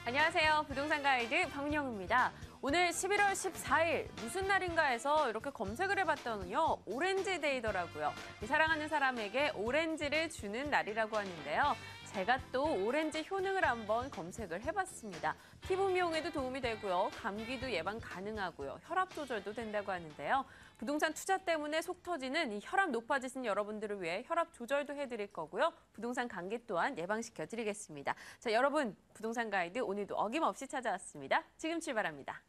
안녕하세요. 부동산 가이드 박은영입니다. 오늘 11월 14일 무슨 날인가 해서 이렇게 검색을 해봤더니요. 오렌지데이더라고요. 사랑하는 사람에게 오렌지를 주는 날이라고 하는데요. 제가 또 오렌지 효능을 한번 검색을 해봤습니다. 피부 미용에도 도움이 되고요. 감기도 예방 가능하고요. 혈압 조절도 된다고 하는데요. 부동산 투자 때문에 속 터지는 이 혈압 높아지신 여러분들을 위해 혈압 조절도 해드릴 거고요. 부동산 감기 또한 예방시켜드리겠습니다. 자, 여러분 부동산 가이드 오늘도 어김없이 찾아왔습니다. 지금 출발합니다.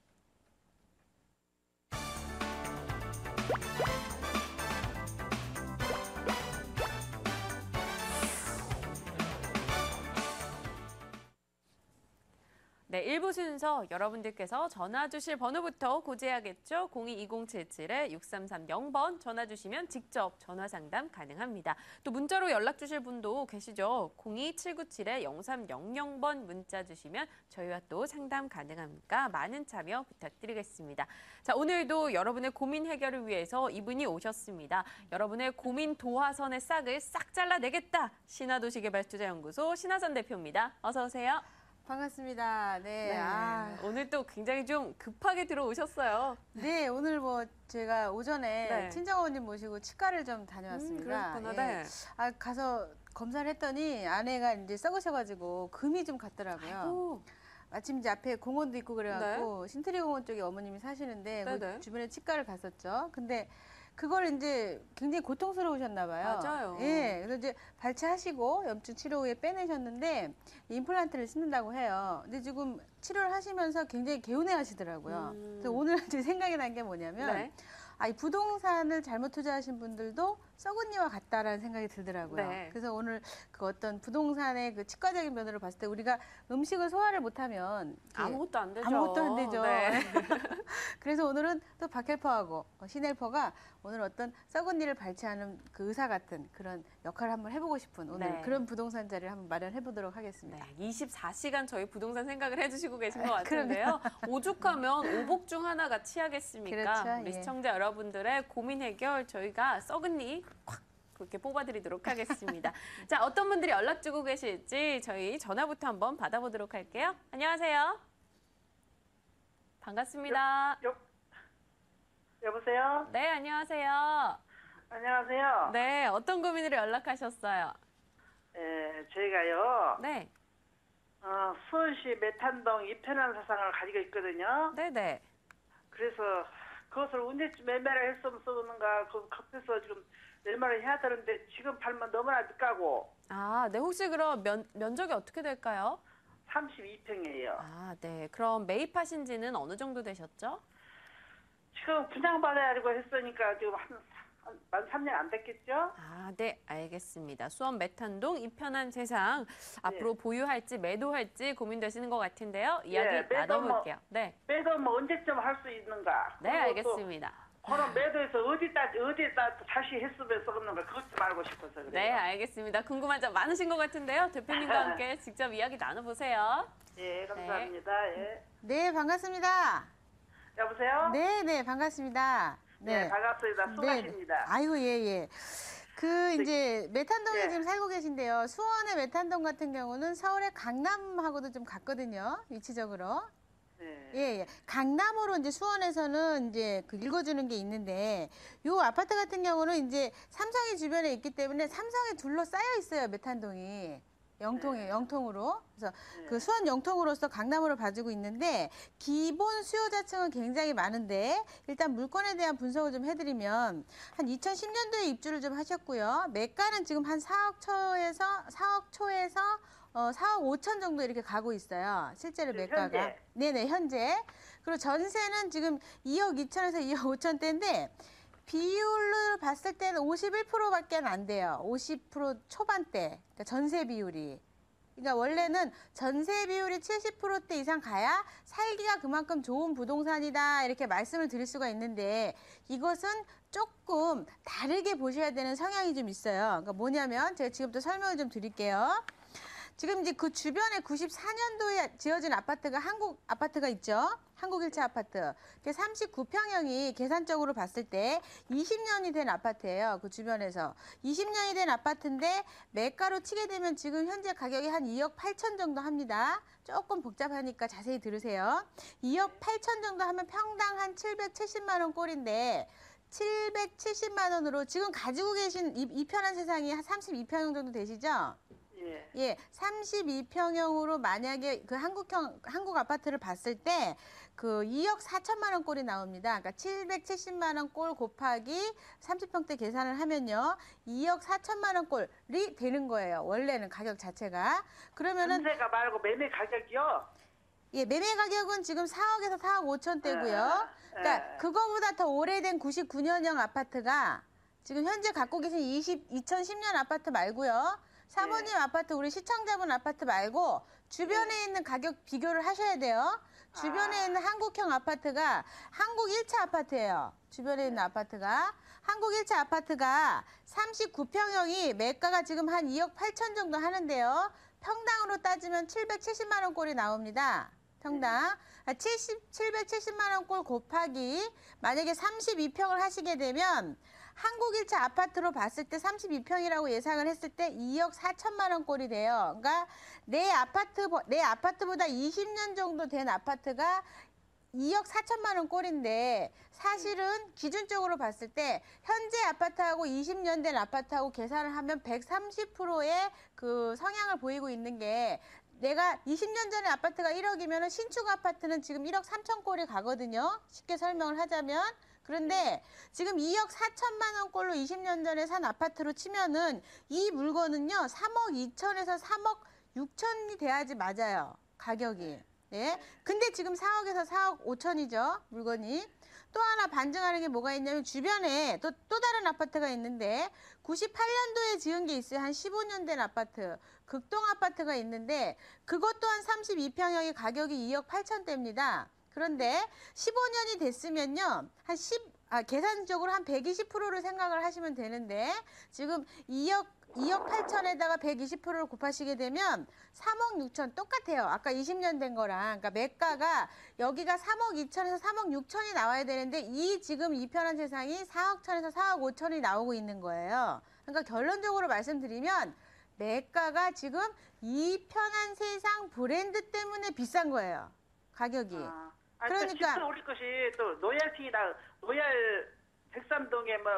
네, 1부 순서 여러분들께서 전화 주실 번호부터 고지해야겠죠. 02-2077-6330번 전화 주시면 직접 전화 상담 가능합니다. 또 문자로 연락 주실 분도 계시죠. 02-797-0300번 문자 주시면 저희와 또 상담 가능하니까 많은 참여 부탁드리겠습니다. 자, 오늘도 여러분의 고민 해결을 위해서 이분이 오셨습니다. 여러분의 고민 도화선의 싹을 싹 잘라내겠다. 신화도시개발투자연구소 신화선 대표입니다. 어서 오세요. 반갑습니다. 네. 네. 오늘 또 굉장히 좀 급하게 들어오셨어요. 네, 오늘 제가 오전에 네. 친정어머님 모시고 치과를 좀 다녀왔습니다. 그렇구나. 예. 네. 가서 검사를 했더니 아내가 이제 썩으셔가지고 금이 좀 갔더라고요. 아이고. 마침 이제 앞에 공원도 있고 그래갖고 신트리 공원 쪽에 어머님이 사시는데 그 주변에 치과를 갔었죠. 근데 그걸 이제 굉장히 고통스러우셨나 봐요. 맞아요. 예. 그래서 이제 발치하시고 염증 치료 후에 빼내셨는데 임플란트를 신는다고 해요. 근데 지금 치료를 하시면서 굉장히 개운해 하시더라고요. 그래서 오늘 제 생각이 난 게 뭐냐면 네. 이 부동산을 잘못 투자하신 분들도 썩은 이와 같다라는 생각이 들더라고요. 네. 그래서 오늘 그 어떤 부동산의 그 치과적인 면으로 봤을 때 우리가 음식을 소화를 못하면 아무것도 안 되죠. 아무것도 안 되죠. 네. 그래서 오늘은 또 박헬퍼하고 신헬퍼가 오늘 어떤 썩은 이를 발치하는 그 의사 같은 그런 역할을 한번 해보고 싶은 오늘 네. 그런 부동산 자리를 한번 마련해 보도록 하겠습니다. 네, 24시간 저희 부동산 생각을 해주시고 계신 것 같은데요. 오죽하면 오복 중 하나가 치약겠습니까? 그렇죠, 우리 예. 시청자 여러분들의 고민 해결 저희가 썩은 이 콱 그렇게 뽑아드리도록 하겠습니다. 자, 어떤 분들이 연락 주고 계실지 저희 전화부터 한번 받아보도록 할게요. 안녕하세요. 반갑습니다. 여보세요? 네, 안녕하세요. 안녕하세요. 네, 어떤 고민으로 연락하셨어요? 저희가요, 네, 수원시 메탄동 이편한 사상을 가지고 있거든요. 네네. 그래서 그것을 언제쯤 매매를 했으면 쓰는가, 그 급해서 지금 매매를 해야 되는데 지금 팔면 너무나 늦가고. 아, 네, 혹시 그럼 면적이 어떻게 될까요? 32평이에요. 아, 네. 그럼 매입하신 지는 어느 정도 되셨죠? 지금 분양받아야라고 했으니까 지금 만 3년 안 됐겠죠? 아, 네. 알겠습니다. 수원 메탄동 이편한 세상 앞으로 보유할지 매도할지 고민되시는 것 같은데요. 이야기 나눠볼게요. 네. 매도 뭐 언제쯤 할 수 있는가? 네, 알겠습니다. 그럼 매도해서 어디다 다시 했으면 쓰는가? 그것 좀 알고 싶어서 그래요. 네, 알겠습니다. 궁금한 점 많으신 것 같은데요. 대표님과 함께 직접 이야기 나눠보세요. 예, 감사합니다. 예. 네, 반갑습니다. 여보세요? 네, 반갑습니다. 네, 반갑습니다. 수고하십니다. 아이고, 예. 이제 메탄동에 네. 지금 살고 계신데요. 수원의 메탄동 같은 경우는 서울의 강남하고도 좀 같거든요. 위치적으로. 네. 예. 강남으로 이제 수원에서는 이제 그 읽어주는 게 있는데 요 아파트 같은 경우는 이제 삼성이 주변에 있기 때문에 삼성에 둘러싸여 있어요. 메탄동이. 영통으로. 그래서 그 수원 영통으로서 강남으로 봐주고 있는데 기본 수요자층은 굉장히 많은데 일단 물건에 대한 분석을 좀 해드리면 한 2010년도에 입주를 좀 하셨고요. 매가는 지금 한 4억 초에서 4억 5천 정도 이렇게 가고 있어요. 실제로 매가가. 현재? 네네, 현재. 그리고 전세는 지금 2억 2천에서 2억 5천대인데 비율로 봤을 때는 51%밖에 안 돼요. 50% 초반대. 그러니까 전세 비율이. 그러니까 원래는 전세 비율이 70%대 이상 가야 살기가 그만큼 좋은 부동산이다 이렇게 말씀을 드릴 수가 있는데 이것은 조금 다르게 보셔야 되는 성향이 좀 있어요. 그러니까 뭐냐면 제가 지금부터 설명을 좀 드릴게요. 지금 이제 그 주변에 94년도에 지어진 아파트가 한국 아파트가 있죠. 한국 1차 아파트. 39평형이 계산적으로 봤을 때 20년이 된 아파트예요. 그 주변에서. 20년이 된 아파트인데 매가로 치게 되면 지금 현재 가격이 한 2억 8천 정도 합니다. 조금 복잡하니까 자세히 들으세요. 2억 8천 정도 하면 평당 한 770만 원 꼴인데 770만 원으로 지금 가지고 계신 이 편한 세상이 한 32평형 정도 되시죠? 예. 예, 32평형으로 만약에 그 한국 아파트를 봤을 때 그 2억 4천만 원 꼴이 나옵니다. 그러니까 770만 원 꼴 곱하기 30평대 계산을 하면요. 2억 4천만 원 꼴이 되는 거예요. 원래는 가격 자체가. 그러면은 전세가 말고 매매 가격이요? 예, 매매 가격은 지금 4억에서 4억 5천대고요. 그러니까 그거보다 더 오래된 99년형 아파트가 지금 현재 갖고 계신 2010년 아파트 말고요. 사모님 아파트, 우리 시청자분 아파트 말고 주변에 있는 가격 비교를 하셔야 돼요. 주변에 있는 한국형 아파트가 한국 1차 아파트예요. 주변에 있는 아파트가. 한국 1차 아파트가 39평형이 매가가 지금 한 2억 8천 정도 하는데요. 평당으로 따지면 770만 원 꼴이 나옵니다. 평당. 770만 원 꼴 곱하기 만약에 32평을 하시게 되면 한국 1차 아파트로 봤을 때 32평이라고 예상을 했을 때 2억 4천만 원 꼴이 돼요. 그러니까 내 아파트보다 20년 정도 된 아파트가 2억 4천만 원 꼴인데 사실은 기준적으로 봤을 때 현재 아파트하고 20년 된 아파트하고 계산을 하면 130%의 그 성향을 보이고 있는 게 내가 20년 전에 아파트가 1억이면 신축 아파트는 지금 1억 3천 꼴이 가거든요. 쉽게 설명을 하자면. 그런데 지금 2억 4천만 원 꼴로 20년 전에 산 아파트로 치면은 이 물건은요. 3억 2천에서 3억 6천이 돼야지 맞아요. 가격이. 예. 근데 지금 4억에서 4억 5천이죠. 물건이. 또 하나 반증하는 게 뭐가 있냐면 주변에 또 다른 아파트가 있는데 98년도에 지은 게 있어요. 한 15년 된 아파트. 극동 아파트가 있는데 그것 또한 32평형의 가격이 2억 8천대입니다. 그런데 15년이 됐으면요. 계산적으로 한 120%를 생각을 하시면 되는데 지금 2억 8천에다가 120%를 곱하시게 되면 3억 6천 똑같아요. 아까 20년 된 거랑. 그러니까 매가가 여기가 3억 2천에서 3억 6천이 나와야 되는데 지금 이 편한 세상이 4억 천에서 4억 5천이 나오고 있는 거예요. 그러니까 결론적으로 말씀드리면 매가가 지금 이 편한 세상 브랜드 때문에 비싼 거예요. 가격이. 그러니까 집도 우리 것이 또 로얄 백삼동에 뭐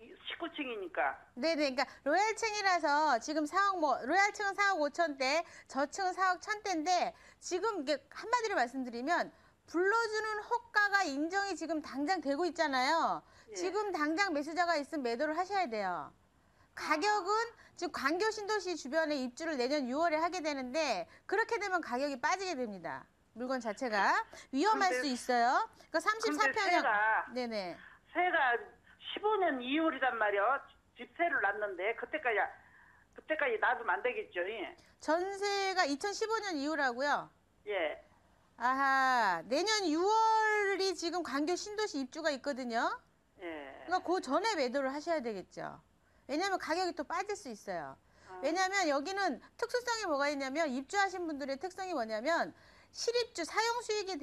19층이니까. 네네, 그러니까 로얄층이라서 지금 로얄층은 4억 5천대, 저층은 4억 1천대인데 지금 이게 한마디로 말씀드리면 불러주는 호가가 인정이 지금 당장 되고 있잖아요. 예. 지금 당장 매수자가 있으면 매도를 하셔야 돼요. 가격은 지금 광교 신도시 주변에 입주를 내년 6월에 하게 되는데 그렇게 되면 가격이 빠지게 됩니다. 물건 자체가 위험할 수 있어요. 그러니까 34평형. 네네. 새가 15년 이후이란 말이요. 집세를 놨는데 그때까지 놔두면 안 되겠죠. 예. 전세가 2015년 이후라고요? 예. 아하, 내년 6월이 지금 광교 신도시 입주가 있거든요. 예. 그러니까 그 전에 매도를 하셔야 되겠죠. 왜냐하면 가격이 또 빠질 수 있어요. 왜냐하면 여기는 특수성이 뭐가 있냐면 입주하신 분들의 특성이 뭐냐면 실입주 사용 수익에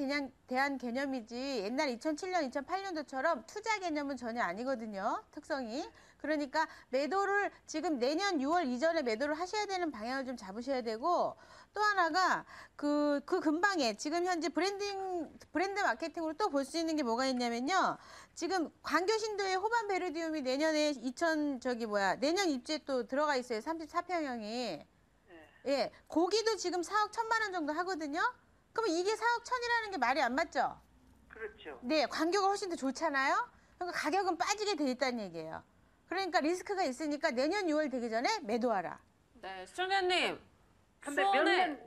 대한 개념이지 옛날 2007년, 2008년도처럼 투자 개념은 전혀 아니거든요. 특성이. 그러니까 매도를 지금 내년 6월 이전에 매도를 하셔야 되는 방향을 좀 잡으셔야 되고 또 하나가 그 근방에 지금 현재 브랜드 마케팅으로 또 볼 수 있는 게 뭐가 있냐면요. 지금 광교신도의 호반 베르디움이 내년에 내년 입주에 또 들어가 있어요. 34평형이. 예. 거기도 지금 4억 1천만 원 정도 하거든요. 그러면 이게 4억 1천이라는 게 말이 안 맞죠? 그렇죠. 네, 광교가 훨씬 더 좋잖아요. 그러니까 가격은 빠지게 돼 있다는 얘기예요. 그러니까 리스크가 있으니까 내년 6월 되기 전에 매도하라. 네, 시청자님. 근데 수원에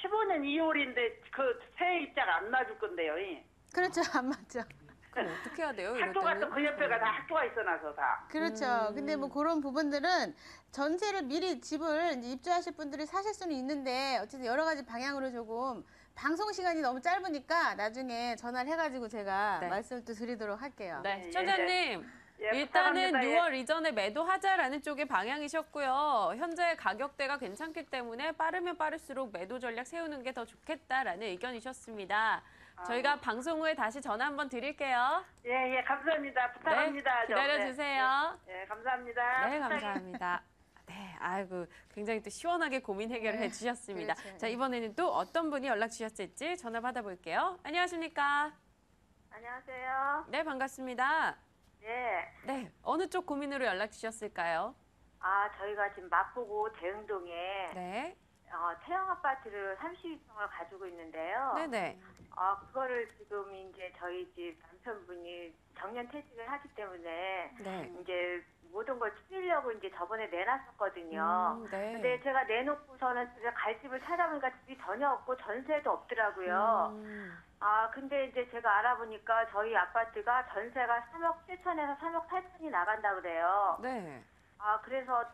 15년 2월인데 그 새 입자가 안 놔줄 건데요. 예. 그렇죠, 안 맞죠. 그럼 어떻게 해야 돼요? 이럴 학교가 또 때는? 그 옆에가 다 학교가 있어놔서 다. 그렇죠. 근데 뭐 그런 부분들은 전세를 미리 집을 이제 입주하실 분들이 사실 수는 있는데 어쨌든 여러 가지 방향으로 조금 방송 시간이 너무 짧으니까 나중에 전화를 해가지고 제가 네. 말씀을 또 드리도록 할게요. 네, 시청자님. 예, 일단은 부탁합니다. 6월 이전에 매도하자라는 쪽의 방향이셨고요. 현재 가격대가 괜찮기 때문에 빠르면 빠를수록 매도 전략 세우는 게 더 좋겠다라는 의견이셨습니다. 저희가 방송 후에 다시 전화 한번 드릴게요. 예, 감사합니다. 부탁합니다. 네, 기다려주세요. 예, 감사합니다. 네, 감사합니다. 네, 아이고 굉장히 또 시원하게 고민 해결을 해주셨습니다. 그렇죠. 자, 이번에는 또 어떤 분이 연락 주셨을지 전화 받아볼게요. 안녕하십니까? 안녕하세요. 네, 반갑습니다. 예. 네, 어느 쪽 고민으로 연락 주셨을까요? 저희가 지금 마포구 대흥동에 네, 태형 아파트를 32평을 가지고 있는데요. 네네. 그거를 지금 이제 저희 집 남편분이 정년 퇴직을 하기 때문에 네. 이제 모든 걸 추리려고 이제 저번에 내놨었거든요. 네. 근데 제가 내놓고서는 제가 갈 집을 찾아보니까 집이 전혀 없고 전세도 없더라고요. 근데 이제 제가 알아보니까 저희 아파트가 전세가 3억 7천에서 3억 8천이 나간다 그래요. 네. 그래서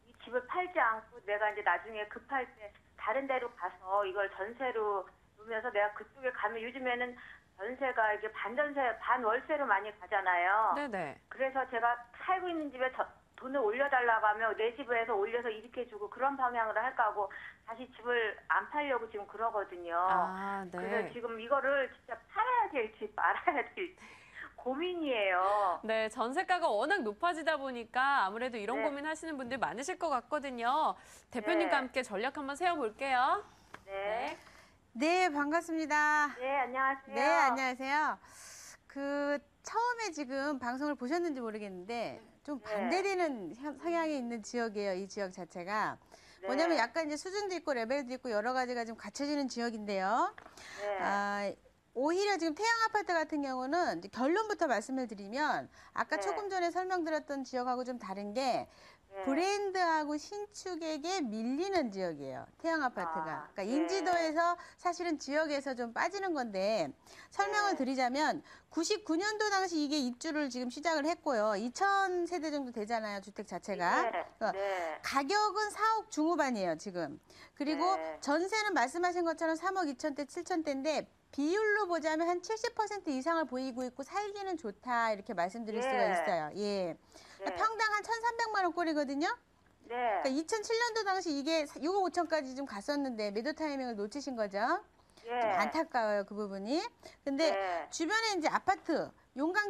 이 집을 팔지 않고 내가 이제 나중에 급할 때 다른 데로 가서 이걸 전세로 놓으면서 내가 그쪽에 가면 요즘에는 전세가 이게 반전세, 반월세로 많이 가잖아요. 네네. 그래서 제가 살고 있는 집에 돈을 올려달라고 하면 내 집에서 올려서 이렇게 주고 그런 방향으로 할까 하고 다시 집을 안 팔려고 지금 그러거든요. 네. 그래서 지금 이거를 진짜 팔아야 될지 말아야 될지 고민이에요. 네, 전세가가 워낙 높아지다 보니까 아무래도 이런 네. 고민 하시는 분들 많으실 것 같거든요. 대표님과 네. 함께 전략 한번 세워볼게요. 네. 네, 반갑습니다. 네, 안녕하세요. 네, 안녕하세요. 처음에 지금 방송을 보셨는지 모르겠는데 좀 네. 반대되는 성향이 있는 지역이에요, 이 지역 자체가. 네. 뭐냐면 약간 이제 수준도 있고 레벨도 있고 여러 가지가 좀 갖춰지는 지역인데요. 네. 오히려 지금 태양 아파트 같은 경우는 이제 결론부터 말씀을 드리면 아까 네. 조금 전에 설명드렸던 지역하고 좀 다른 게 네. 브랜드하고 신축에게 밀리는 지역이에요. 태양 아파트가. 그러니까 네. 인지도에서 사실은 지역에서 좀 빠지는 건데 설명을 네. 드리자면 99년도 당시 이게 입주를 지금 시작을 했고요. 2,000세대 정도 되잖아요. 주택 자체가. 네. 그러니까 네. 가격은 4억 중후반이에요, 지금. 그리고 네. 전세는 말씀하신 것처럼 3억 2천대, 7천대인데 비율로 보자면 한 70% 이상을 보이고 있고 살기는 좋다 이렇게 말씀드릴 네. 수가 있어요. 예. 그러니까 네. 평당 한 1,300만 원꼴이거든요. 네. 그러니까 2007년도 당시 이게 6억 5천까지 좀 갔었는데 매도 타이밍을 놓치신 거죠. 네. 좀 안타까워요, 그 부분이. 근데 네. 주변에 이제 아파트,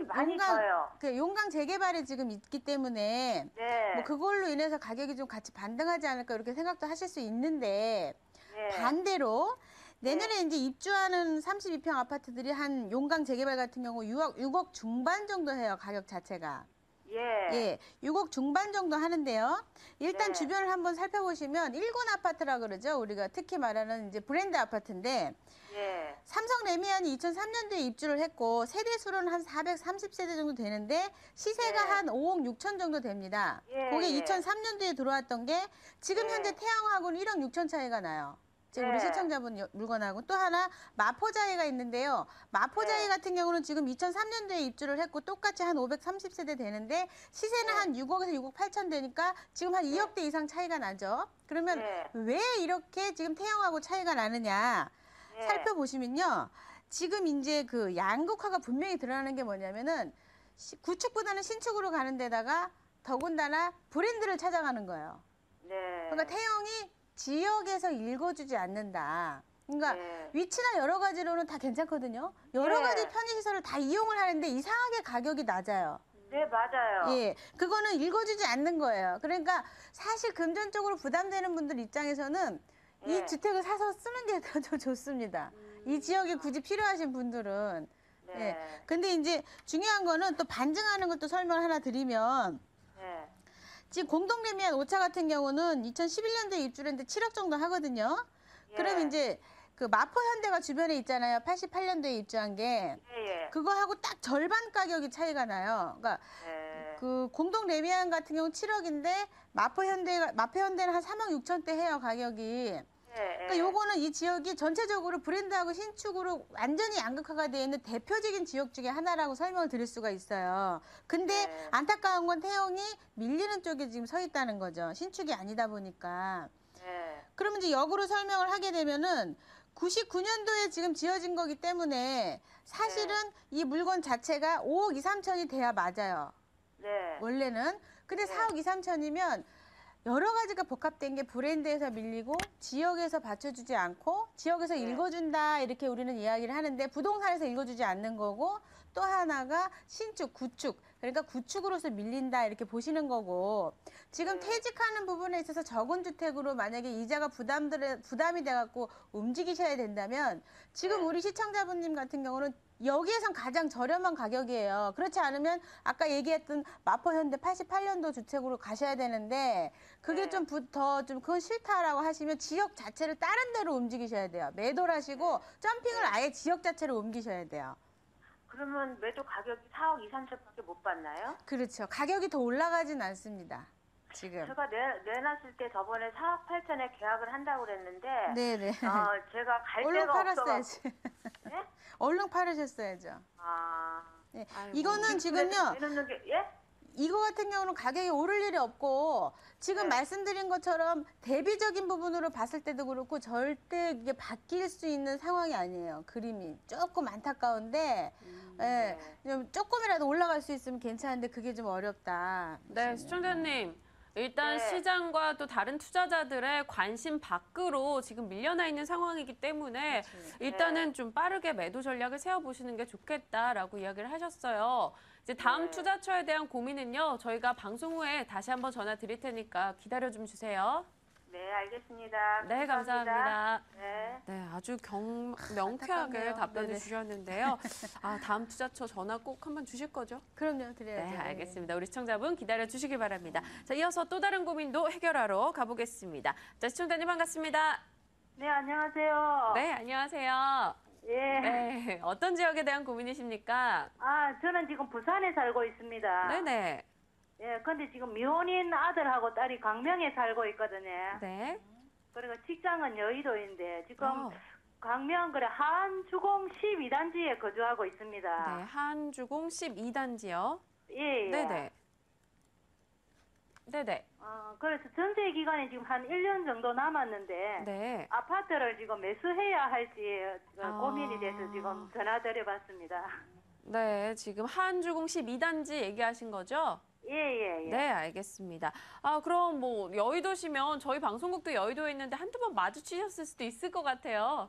많이 져요. 용강 재개발이 지금 있기 때문에 네. 뭐 그걸로 인해서 가격이 좀 같이 반등하지 않을까 이렇게 생각도 하실 수 있는데 네. 반대로 내년에 이제 입주하는 32평 아파트들이 한 용강 재개발 같은 경우 6억 중반 정도 해요, 가격 자체가. 예. 예, 6억 중반 정도 하는데요. 일단 네. 주변을 한번 살펴보시면 일군 아파트라 그러죠. 우리가 특히 말하는 이제 브랜드 아파트인데 예. 삼성 레미안이 2003년도에 입주를 했고 세대 수로는 한 430세대 정도 되는데 시세가 네. 한 5억 6천 정도 됩니다. 예, 그게 예. 2003년도에 들어왔던 게 지금 네. 현재 태양하고는 1억 6천 차이가 나요. 지금 우리 네. 시청자분 물건하고 또 하나 마포자이가 있는데요. 마포자이 네. 같은 경우는 지금 2003년도에 입주를 했고 똑같이 한 530세대 되는데 시세는 네. 한 6억에서 6억 8천 되니까 지금 한 2억대 이상 차이가 나죠. 그러면 네. 왜 이렇게 지금 태양하고 차이가 나느냐 네. 살펴보시면요. 지금 이제 그 양극화가 분명히 드러나는 게 뭐냐면은 구축보다는 신축으로 가는 데다가 더군다나 브랜드를 찾아가는 거예요. 네. 그러니까 태형이 지역에서 읽어주지 않는다. 그러니까 네. 위치나 여러 가지로는 다 괜찮거든요. 여러 네. 가지 편의시설을 다 이용을 하는데 이상하게 가격이 낮아요. 네, 맞아요. 예, 그거는 읽어주지 않는 거예요. 그러니까 사실 금전적으로 부담되는 분들 입장에서는 네. 이 주택을 사서 쓰는 게 더 좋습니다. 이 지역이 굳이 필요하신 분들은. 네. 예. 근데 이제 중요한 거는 또 반증하는 것도 설명을 하나 드리면 네. 지금 공동레미안 5차 같은 경우는 2011년도에 입주를 했는데 7억 정도 하거든요. 예. 그럼 이제 그 마포 현대가 주변에 있잖아요. 88년도에 입주한 게. 예, 예. 그거하고 딱 절반 가격이 차이가 나요. 그러니까 네. 그 공동 레미안 같은 경우 7억인데 마포 현대는 한 3억 6천대 해요, 가격이. 그러니까 요거는 이 지역이 전체적으로 브랜드하고 신축으로 완전히 양극화가 되어 있는 대표적인 지역 중에 하나라고 설명을 드릴 수가 있어요. 근데 네. 안타까운 건 태형이 밀리는 쪽에 지금 서 있다는 거죠. 신축이 아니다 보니까. 네. 그러면 이제 역으로 설명을 하게 되면은 99년도에 지금 지어진 거기 때문에 사실은 이 물건 자체가 5억 2, 3천이 돼야 맞아요. 네. 원래는. 근데 네. 4억 2, 3천이면 여러 가지가 복합된 게 브랜드에서 밀리고 지역에서 받쳐주지 않고 지역에서 네. 읽어준다 이렇게 우리는 이야기를 하는데 부동산에서 읽어주지 않는 거고 또 하나가 신축, 구축 그러니까 구축으로서 밀린다 이렇게 보시는 거고 지금 네. 퇴직하는 부분에 있어서 적은 주택으로 만약에 이자가 부담이 돼갖고 움직이셔야 된다면 지금 네. 우리 시청자분님 같은 경우는 여기에선 가장 저렴한 가격이에요. 그렇지 않으면 아까 얘기했던 마포현대 88년도 주택으로 가셔야 되는데 그게 네. 좀 그건 싫다라고 하시면 지역 자체를 다른 데로 움직이셔야 돼요. 매도를 하시고 점핑을 네. 아예 지역 자체로 옮기셔야 돼요. 그러면 매도 가격이 4억 2, 3천밖에 못 받나요? 그렇죠. 가격이 더 올라가진 않습니다. 지금. 제가 내놨을 때 저번에 4억 8천에 계약을 한다고 그랬는데 네네. 제가 갈 얼른 데가 팔았어야지. 네? 얼른 팔으셨어야죠. 아. 네. 아이고. 이거는 지금요. 내놓는 게 예? 이거 같은 경우는 가격이 오를 일이 없고 지금 네. 말씀드린 것처럼 대비적인 부분으로 봤을 때도 그렇고 절대 이게 바뀔 수 있는 상황이 아니에요. 그림이 조금 안타까운데 예, 좀 조금이라도 올라갈 수 있으면 괜찮은데 그게 좀 어렵다. 네, 시청자님. 일단 네. 시장과 또 다른 투자자들의 관심 밖으로 지금 밀려나 있는 상황이기 때문에 일단은 좀 빠르게 매도 전략을 세워보시는 게 좋겠다라고 이야기를 하셨어요. 이제 다음 네. 투자처에 대한 고민은요, 저희가 방송 후에 다시 한번 전화 드릴 테니까 기다려 좀 주세요. 네, 알겠습니다. 네, 감사합니다. 네. 네, 아주 명쾌하게 안타깝네요. 답변을 네네. 주셨는데요. 다음 투자처 전화 꼭 한번 주실 거죠? 그럼요, 드려야죠. 네, 알겠습니다. 우리 시청자분 기다려 주시기 바랍니다. 자, 이어서 또 다른 고민도 해결하러 가보겠습니다. 자, 시청자님 반갑습니다. 네, 안녕하세요. 네, 안녕하세요. 예. 네, 어떤 지역에 대한 고민이십니까? 저는 지금 부산에 살고 있습니다. 네네. 예, 근데 지금 미혼인 아들하고 딸이 강명에 살고 있거든요. 네. 그리고 직장은 여의도인데 지금 어, 강명 그래 한주공 12단지에 거주하고 있습니다. 네, 한주공 12단지요. 예, 예. 네네. 네네. 그래서 전세 기간이 지금 한 1년 정도 남았는데 네. 아파트를 지금 매수해야 할지 아. 고민이 돼서 지금 전화드려봤습니다. 네, 지금 한주공 12단지 얘기하신 거죠? 예, 예, 예. 네, 알겠습니다. 그럼 뭐 여의도시면 저희 방송국도 여의도에 있는데 한두 번 마주치셨을 수도 있을 것 같아요.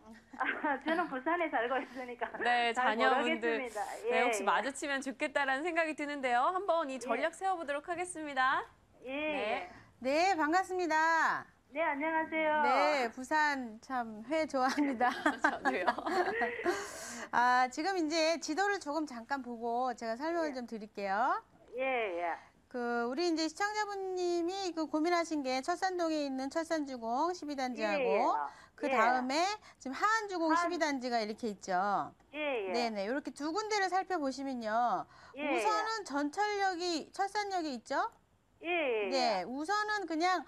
저는 부산에 살고 있으니까 네, 잘 자녀분들. 모르겠습니다. 네, 예, 혹시 예. 마주치면 좋겠다라는 생각이 드는데요. 한번 이 전략 세워보도록 하겠습니다. 예, 네. 예. 네, 반갑습니다. 네, 안녕하세요. 네, 부산 참 회 좋아합니다. 저도요. 지금 이제 지도를 조금 잠깐 보고 제가 설명을 좀 드릴게요. 예, 예. 우리 이제 시청자분님이 고민하신 게 철산동에 있는 철산주공 12단지하고 그 다음에 지금 하안주공 12단지가 이렇게 있죠. 예, 예. 네네. 이렇게 두 군데를 살펴보시면요. 예, 우선은 철산역이 있죠? 예, 예. 네. 우선은 그냥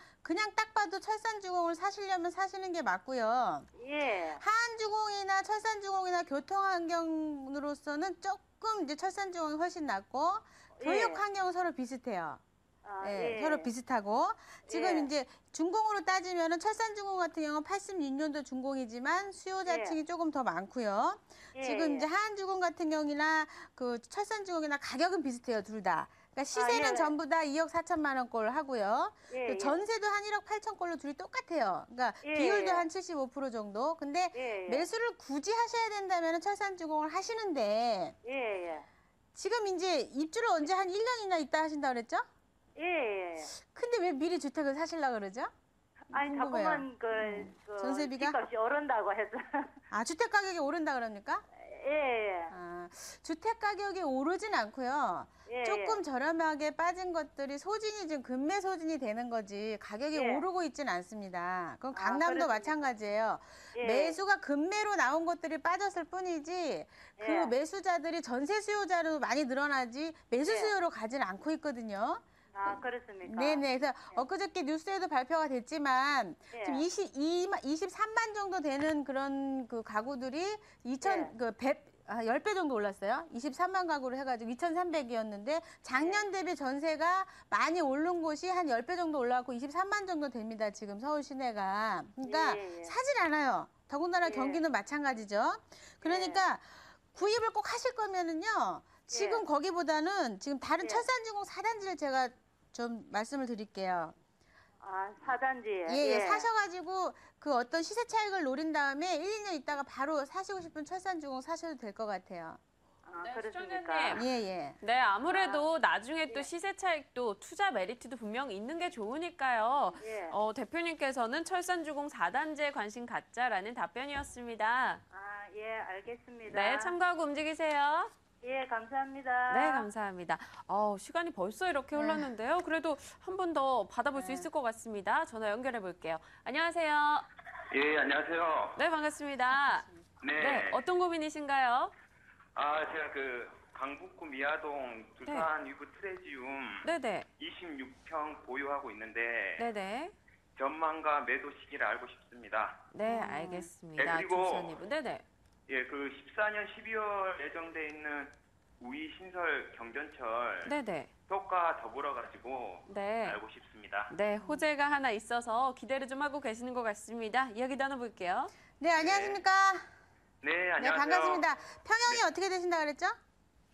딱 봐도 철산주공을 사시려면 사시는 게 맞고요. 예. 하안주공이나 철산주공이나 교통환경으로서는 조금 이제 철산주공이 훨씬 낫고 교육 환경은 서로 비슷해요. 네, 서로 비슷하고 지금 예. 이제 준공으로 따지면은 철산주공 같은 경우는 86년도 준공이지만 수요자층이 조금 더 많고요. 예. 지금 이제 하안주공 같은 경우나 그 철산주공이나 가격은 비슷해요, 둘 다. 그러니까 시세는 예. 전부 다 2억 4천만 원꼴 하고요. 예, 예. 전세도 한 1억 8천 꼴로 둘이 똑같아요. 그러니까 예. 비율도 한 75% 정도. 근데 예, 예. 매수를 굳이 하셔야 된다면 철산주공을 하시는데 예, 예. 지금 이제 입주를 언제 한 1년이나 있다 하신다 그랬죠? 예, 예. 근데 왜 미리 주택을 사시려고 그러죠? 아니, 궁금해요. 자꾸만 전세비가? 집값이 오른다고 해서. 주택 가격이 오른다 그럽니까? 예, 예. 주택 가격이 오르진 않고요. 예, 조금 저렴하게 빠진 것들이 소진이 좀 금매 소진이 되는 거지 가격이 예. 오르고 있진 않습니다. 그건 강남도 그렇습니까? 마찬가지예요. 예. 매수가 금매로 나온 것들이 빠졌을 뿐이지 그 예. 매수자들이 전세 수요자로 많이 늘어나지 매수 예. 수요로 가진 않고 있거든요. 그렇습니까? 네네. 그래서 엊그저께 뉴스에도 발표가 됐지만 예. 지금 23만 정도 되는 그런 그 가구들이 10배 정도 올랐어요. 23만 가구로 해가지고 2,300이었는데 작년 대비 전세가 많이 오른 곳이 한 10배 정도 올라가고 23만 정도 됩니다. 지금 서울 시내가. 그러니까 예, 예. 사질 않아요. 더군다나 예. 경기는 마찬가지죠. 그러니까 구입을 꼭 하실 거면은요. 지금 거기보다는 지금 다른 예. 철산주공 4단지를 제가 좀 말씀을 드릴게요. 아, 4단지에. 예, 사셔가지고 그 어떤 시세 차익을 노린 다음에 1, 2년 있다가 바로 사시고 싶은 철산주공 사셔도 될 것 같아요. 아, 네, 그렇습니까? 시청자님. 예. 네, 아무래도 나중에 또 시세 차익도 투자 메리트도 분명 있는 게 좋으니까요. 예. 대표님께서는 철산주공 4단지에 관심 갖자라는 답변이었습니다. 아, 예, 알겠습니다. 네, 참고하고 움직이세요. 예, 감사합니다. 네, 감사합니다. 시간이 벌써 이렇게 흘렀는데요. 그래도 한 번 더 받아볼 수 있을 것 같습니다. 전화 연결해 볼게요. 안녕하세요. 예, 안녕하세요. 네, 반갑습니다. 네. 네, 어떤 고민이신가요? 제가 강북구 미아동 두산 위브 트레지움 네네. 26평 보유하고 있는데 네네. 전망과 매도 시기를 알고 싶습니다. 네, 알겠습니다. 네, 그리고- 주선이분. 네네. 예, 14년 12월 예정돼 있는 우이 신설 경전철 네네. 효과 더불어 가지고 네. 알고 싶습니다. 네, 호재가 하나 있어서 기대를 좀 하고 계시는 것 같습니다. 이야기 나눠볼게요. 네, 안녕하십니까? 네, 네, 안녕하세요. 반갑습니다. 평형이 어떻게 되신다 그랬죠?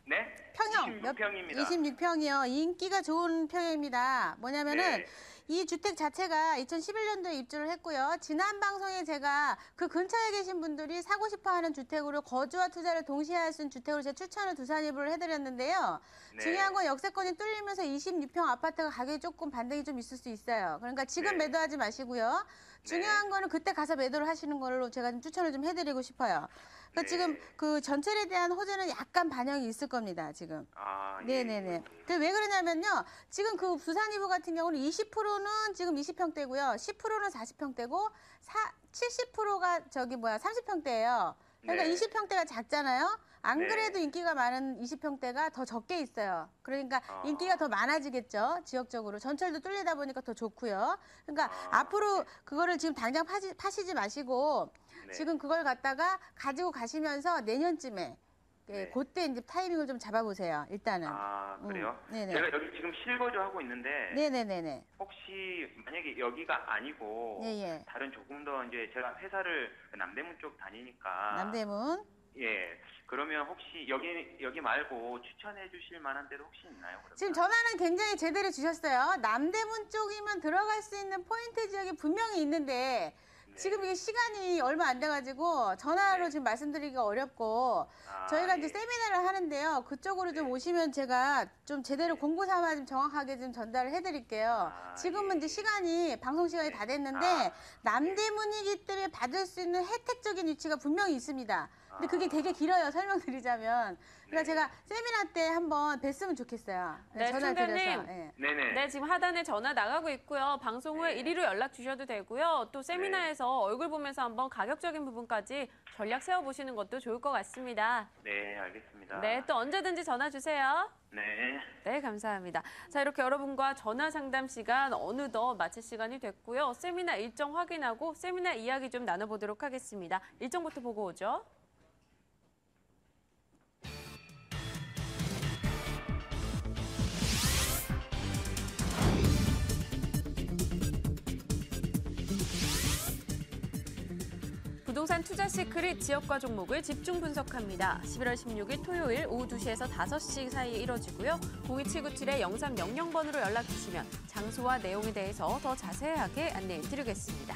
네? 평형. 26평입니다. 26평이요. 인기가 좋은 평형입니다. 뭐냐면은 네. 이 주택 자체가 2011년도에 입주를 했고요. 지난 방송에 제가 그 근처에 계신 분들이 사고 싶어 하는 주택으로 거주와 투자를 동시에 할 수 있는 주택으로 제 추천을 두산입을 해드렸는데요. 네. 중요한 건 역세권이 뚫리면서 26평 아파트가 가격이 조금 반등이 좀 있을 수 있어요. 그러니까 지금 네. 매도하지 마시고요. 중요한 거는 그때 가서 매도를 하시는 걸로 제가 좀 추천을 좀 해드리고 싶어요. 그러니까 네. 지금 그 전철에 대한 호재는 약간 반영이 있을 겁니다. 지금. 예. 네네네. 왜 그러냐면요. 지금 그 부산이부 같은 경우는 20%는 지금 20평대고요. 10%는 40평대고 70%가 30평대예요. 그러니까 네. 20평대가 작잖아요. 안 네. 그래도 인기가 많은 20평대가 더 적게 있어요. 그러니까 아. 인기가 더 많아지겠죠. 지역적으로. 전철도 뚫리다 보니까 더 좋고요. 그러니까 아. 앞으로 그거를 지금 당장 파시지 마시고 네. 지금 그걸 갖다가 가지고 가시면서 내년쯤에 네. 그때 이제 타이밍을 좀 잡아보세요. 일단은. 그래요? 네네. 제가 여기 지금 실거주 하고 있는데 네네네네. 혹시 만약에 여기가 아니고 예예. 다른 조금 더 이제 제가 회사를 남대문 쪽 다니니까 남대문. 예 그러면 혹시 여기 말고 추천해 주실 만한 데도 혹시 있나요? 그러면? 지금 전화는 굉장히 제대로 주셨어요. 남대문 쪽이면 들어갈 수 있는 포인트 지역이 분명히 있는데 네. 지금 이게 시간이 얼마 안 돼가지고 전화로 네. 지금 말씀드리기가 어렵고 저희가 이제 예. 세미나를 하는데요. 그쪽으로 좀 네. 오시면 제가 좀 제대로 공부 삼아 좀 정확하게 좀 전달을 해드릴게요. 지금은 이제 시간이 방송 시간이 네. 다 됐는데 남대문이기 때문에 받을 수 있는 혜택적인 위치가 분명히 있습니다. 근데 그게 되게 길어요. 설명드리자면. 그러니까 네. 제가 세미나 때 한번 뵀으면 좋겠어요. 네, 전화 총장님. 드려서. 예. 네네. 네, 지금 하단에 전화 나가고 있고요. 방송 후에 네. 이리로 연락 주셔도 되고요. 또 세미나에서 얼굴 보면서 한번 가격적인 부분까지 전략 세워보시는 것도 좋을 것 같습니다. 네 알겠습니다. 네, 또 언제든지 전화 주세요. 네. 네, 감사합니다. 자, 이렇게 여러분과 전화 상담 시간 어느덧 마칠 시간이 됐고요. 세미나 일정 확인하고 세미나 이야기 좀 나눠보도록 하겠습니다. 일정부터 보고 오죠. 부동산 투자 시크릿 지역과 종목을 집중 분석합니다. 11월 16일 토요일 오후 2시에서 5시 사이에 이뤄지고요. 02797-0300번으로 연락 주시면 장소와 내용에 대해서 더 자세하게 안내해 드리겠습니다.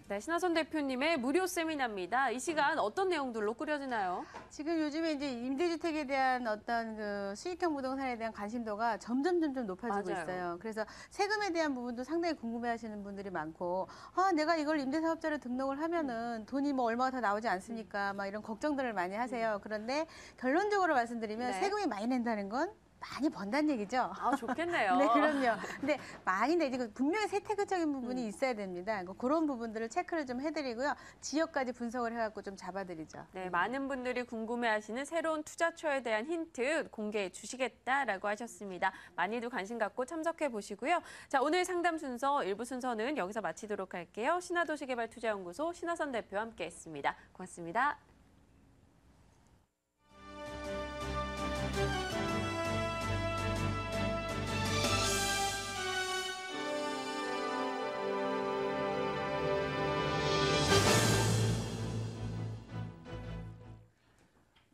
네, 신하선 대표님의 무료 세미나입니다. 이 시간 어떤 내용들로 꾸려지나요? 지금 요즘에 이제 임대주택에 대한 어떤 그 수익형 부동산에 대한 관심도가 점점 높아지고 맞아요. 있어요. 그래서 세금에 대한 부분도 상당히 궁금해하시는 분들이 많고, 내가 이걸 임대사업자로 등록을 하면은 돈이 뭐 얼마가 더 나오지 않습니까? 막 이런 걱정들을 많이 하세요. 그런데 결론적으로 말씀드리면 네. 세금이 많이 낸다는 건 많이 번다는 얘기죠. 아, 좋겠네요. 네, 그럼요. 근데 많이 내지고 분명히 세태적인 부분이 있어야 됩니다. 그런 부분들을 체크를 좀 해드리고요. 지역까지 분석을 해갖고 좀 잡아드리죠. 네, 많은 분들이 궁금해하시는 새로운 투자처에 대한 힌트 공개해 주시겠다라고 하셨습니다. 많이들 관심 갖고 참석해 보시고요. 자, 오늘 상담 순서 1부 순서는 여기서 마치도록 할게요. 신화도시개발투자연구소 신하선 대표와 함께했습니다. 고맙습니다.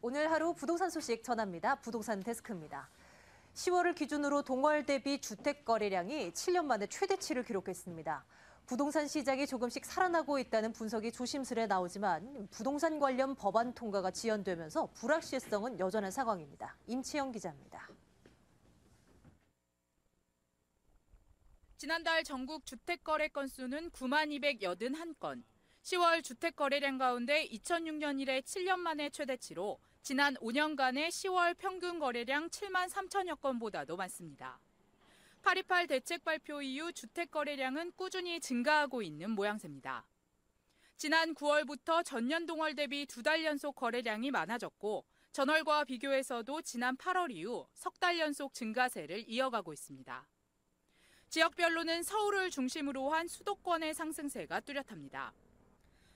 오늘 오늘 하루 부동산 소식 전합니다. 부동산 데스크입니다. 10월을 기준으로 동월 대비 주택 거래량이 7년 만에 최대치를 기록했습니다. 부동산 시장이 조금씩 살아나고 있다는 분석이 조심스레 나오지만 부동산 관련 법안 통과가 지연되면서 불확실성은 여전한 상황입니다. 임치영 기자입니다. 지난달 전국 주택거래 건수는 9281건, 10월 주택거래량 가운데 2006년 이래 7년 만에 최대치로 지난 5년간의 10월 평균 거래량 7만 3천여 건보다도 많습니다. 8.28 대책 발표 이후 주택 거래량은 꾸준히 증가하고 있는 모양새입니다. 지난 9월부터 전년 동월 대비 2달 연속 거래량이 많아졌고 전월과 비교해서도 지난 8월 이후 석 달 연속 증가세를 이어가고 있습니다. 지역별로는 서울을 중심으로 한 수도권의 상승세가 뚜렷합니다.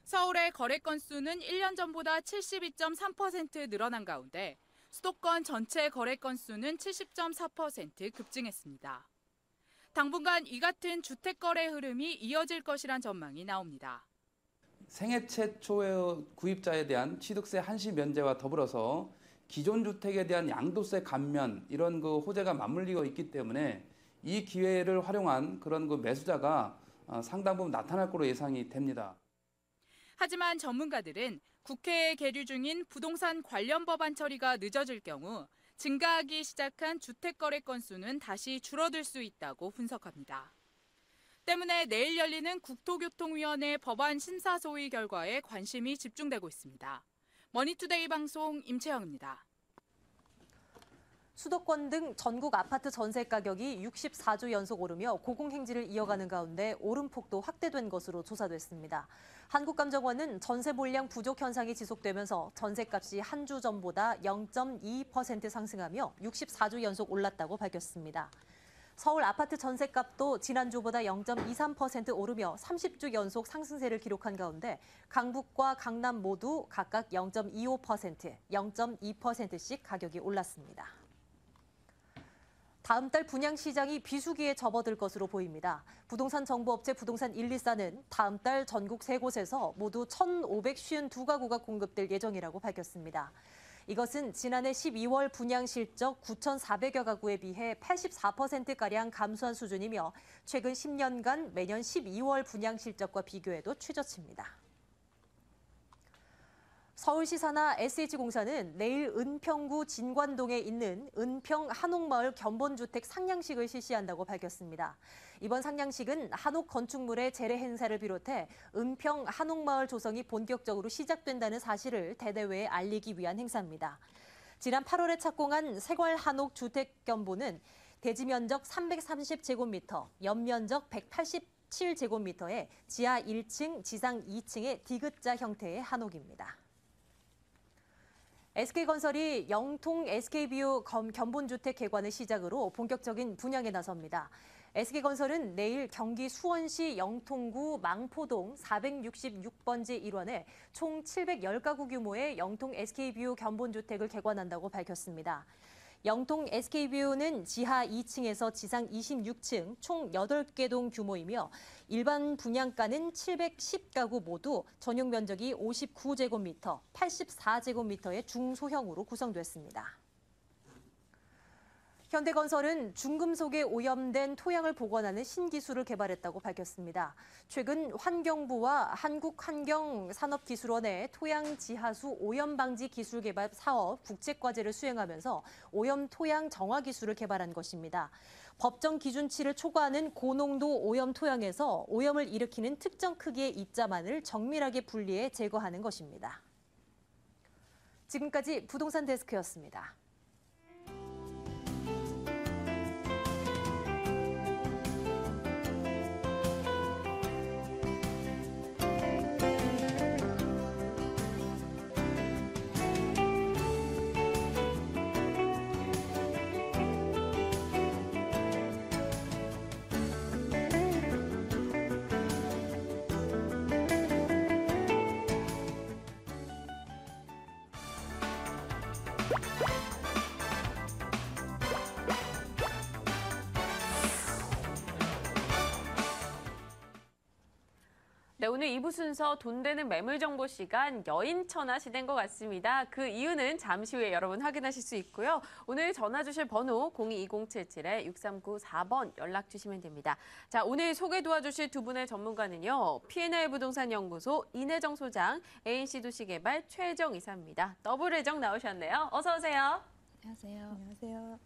서울의 거래 건수는 1년 전보다 72.3% 늘어난 가운데 수도권 전체 거래 건수는 70.4% 급증했습니다. 당분간 이 같은 주택 거래 흐름이 이어질 것이란 전망이 나옵니다. 생애 최초의 구입자에 대한 취득세 한시 면제와 더불어서 기존 주택에 대한 양도세 감면 이런 호재가 맞물리고 있기 때문에 이 기회를 활용한 그런 매수자가 상당 부분 나타날 것으로 예상이 됩니다. 하지만 전문가들은 국회에 계류 중인 부동산 관련 법안 처리가 늦어질 경우 증가하기 시작한 주택거래 건수는 다시 줄어들 수 있다고 분석합니다. 때문에 내일 열리는 국토교통위원회 법안 심사소위 결과에 관심이 집중되고 있습니다. 머니투데이 방송 임채영입니다. 수도권 등 전국 아파트 전세 가격이 64주 연속 오르며 고공행진을 이어가는 가운데 오름폭도 확대된 것으로 조사됐습니다. 한국감정원은 전세 물량 부족 현상이 지속되면서 전세값이 한 주 전보다 0.2% 상승하며 64주 연속 올랐다고 밝혔습니다. 서울 아파트 전세값도 지난주보다 0.23% 오르며 30주 연속 상승세를 기록한 가운데 강북과 강남 모두 각각 0.25%, 0.2%씩 가격이 올랐습니다. 다음 달 분양시장이 비수기에 접어들 것으로 보입니다. 부동산 정보업체 부동산 124는 다음 달 전국 3곳에서 모두 1,552가구가 공급될 예정이라고 밝혔습니다. 이것은 지난해 12월 분양 실적 9,400여 가구에 비해 84%가량 감소한 수준이며 최근 10년간 매년 12월 분양 실적과 비교해도 최저치입니다. 서울시 산하 SH공사는 내일 은평구 진관동에 있는 은평 한옥마을 견본주택 상냥식을 실시한다고 밝혔습니다. 이번 상냥식은 한옥 건축물의 재래 행사를 비롯해 은평 한옥마을 조성이 본격적으로 시작된다는 사실을 대대외에 알리기 위한 행사입니다. 지난 8월에 착공한 세괄 한옥 주택 견본은 대지 면적 330제곱미터, 연면적 187제곱미터에 지하 1층, 지상 2층의 디귿자 형태의 한옥입니다. SK건설이 영통 SK뷰 견본주택 개관을 시작으로 본격적인 분양에 나섭니다. SK건설은 내일 경기 수원시 영통구 망포동 466번지 1원에 총 710가구 규모의 영통 SK뷰 견본주택을 개관한다고 밝혔습니다. 영통 SK뷰는 지하 2층에서 지상 26층 총 8개 동 규모이며 일반 분양가는 710가구 모두 전용 면적이 59제곱미터, 84제곱미터의 중소형으로 구성됐습니다. 현대건설은 중금속에 오염된 토양을 복원하는 신기술을 개발했다고 밝혔습니다. 최근 환경부와 한국환경산업기술원의 토양 지하수 오염 방지 기술 개발 사업 국제과제를 수행하면서 오염 토양 정화 기술을 개발한 것입니다. 법정 기준치를 초과하는 고농도 오염 토양에서 오염을 일으키는 특정 크기의 입자만을 정밀하게 분리해 제거하는 것입니다. 지금까지 부동산 데스크였습니다. 네, 오늘 2부 순서 돈 되는 매물 정보 시간 여인천하 시대인 것 같습니다. 그 이유는 잠시 후에 여러분 확인하실 수 있고요. 오늘 전화 주실 번호 022077-6394번 연락 주시면 됩니다. 자, 오늘 소개 도와주실 두 분의 전문가는요. P&L 부동산 연구소 이내정 소장, ANC 도시개발 최정 이사입니다. 더블 애정 나오셨네요. 어서 오세요. 안녕하세요. 안녕하세요.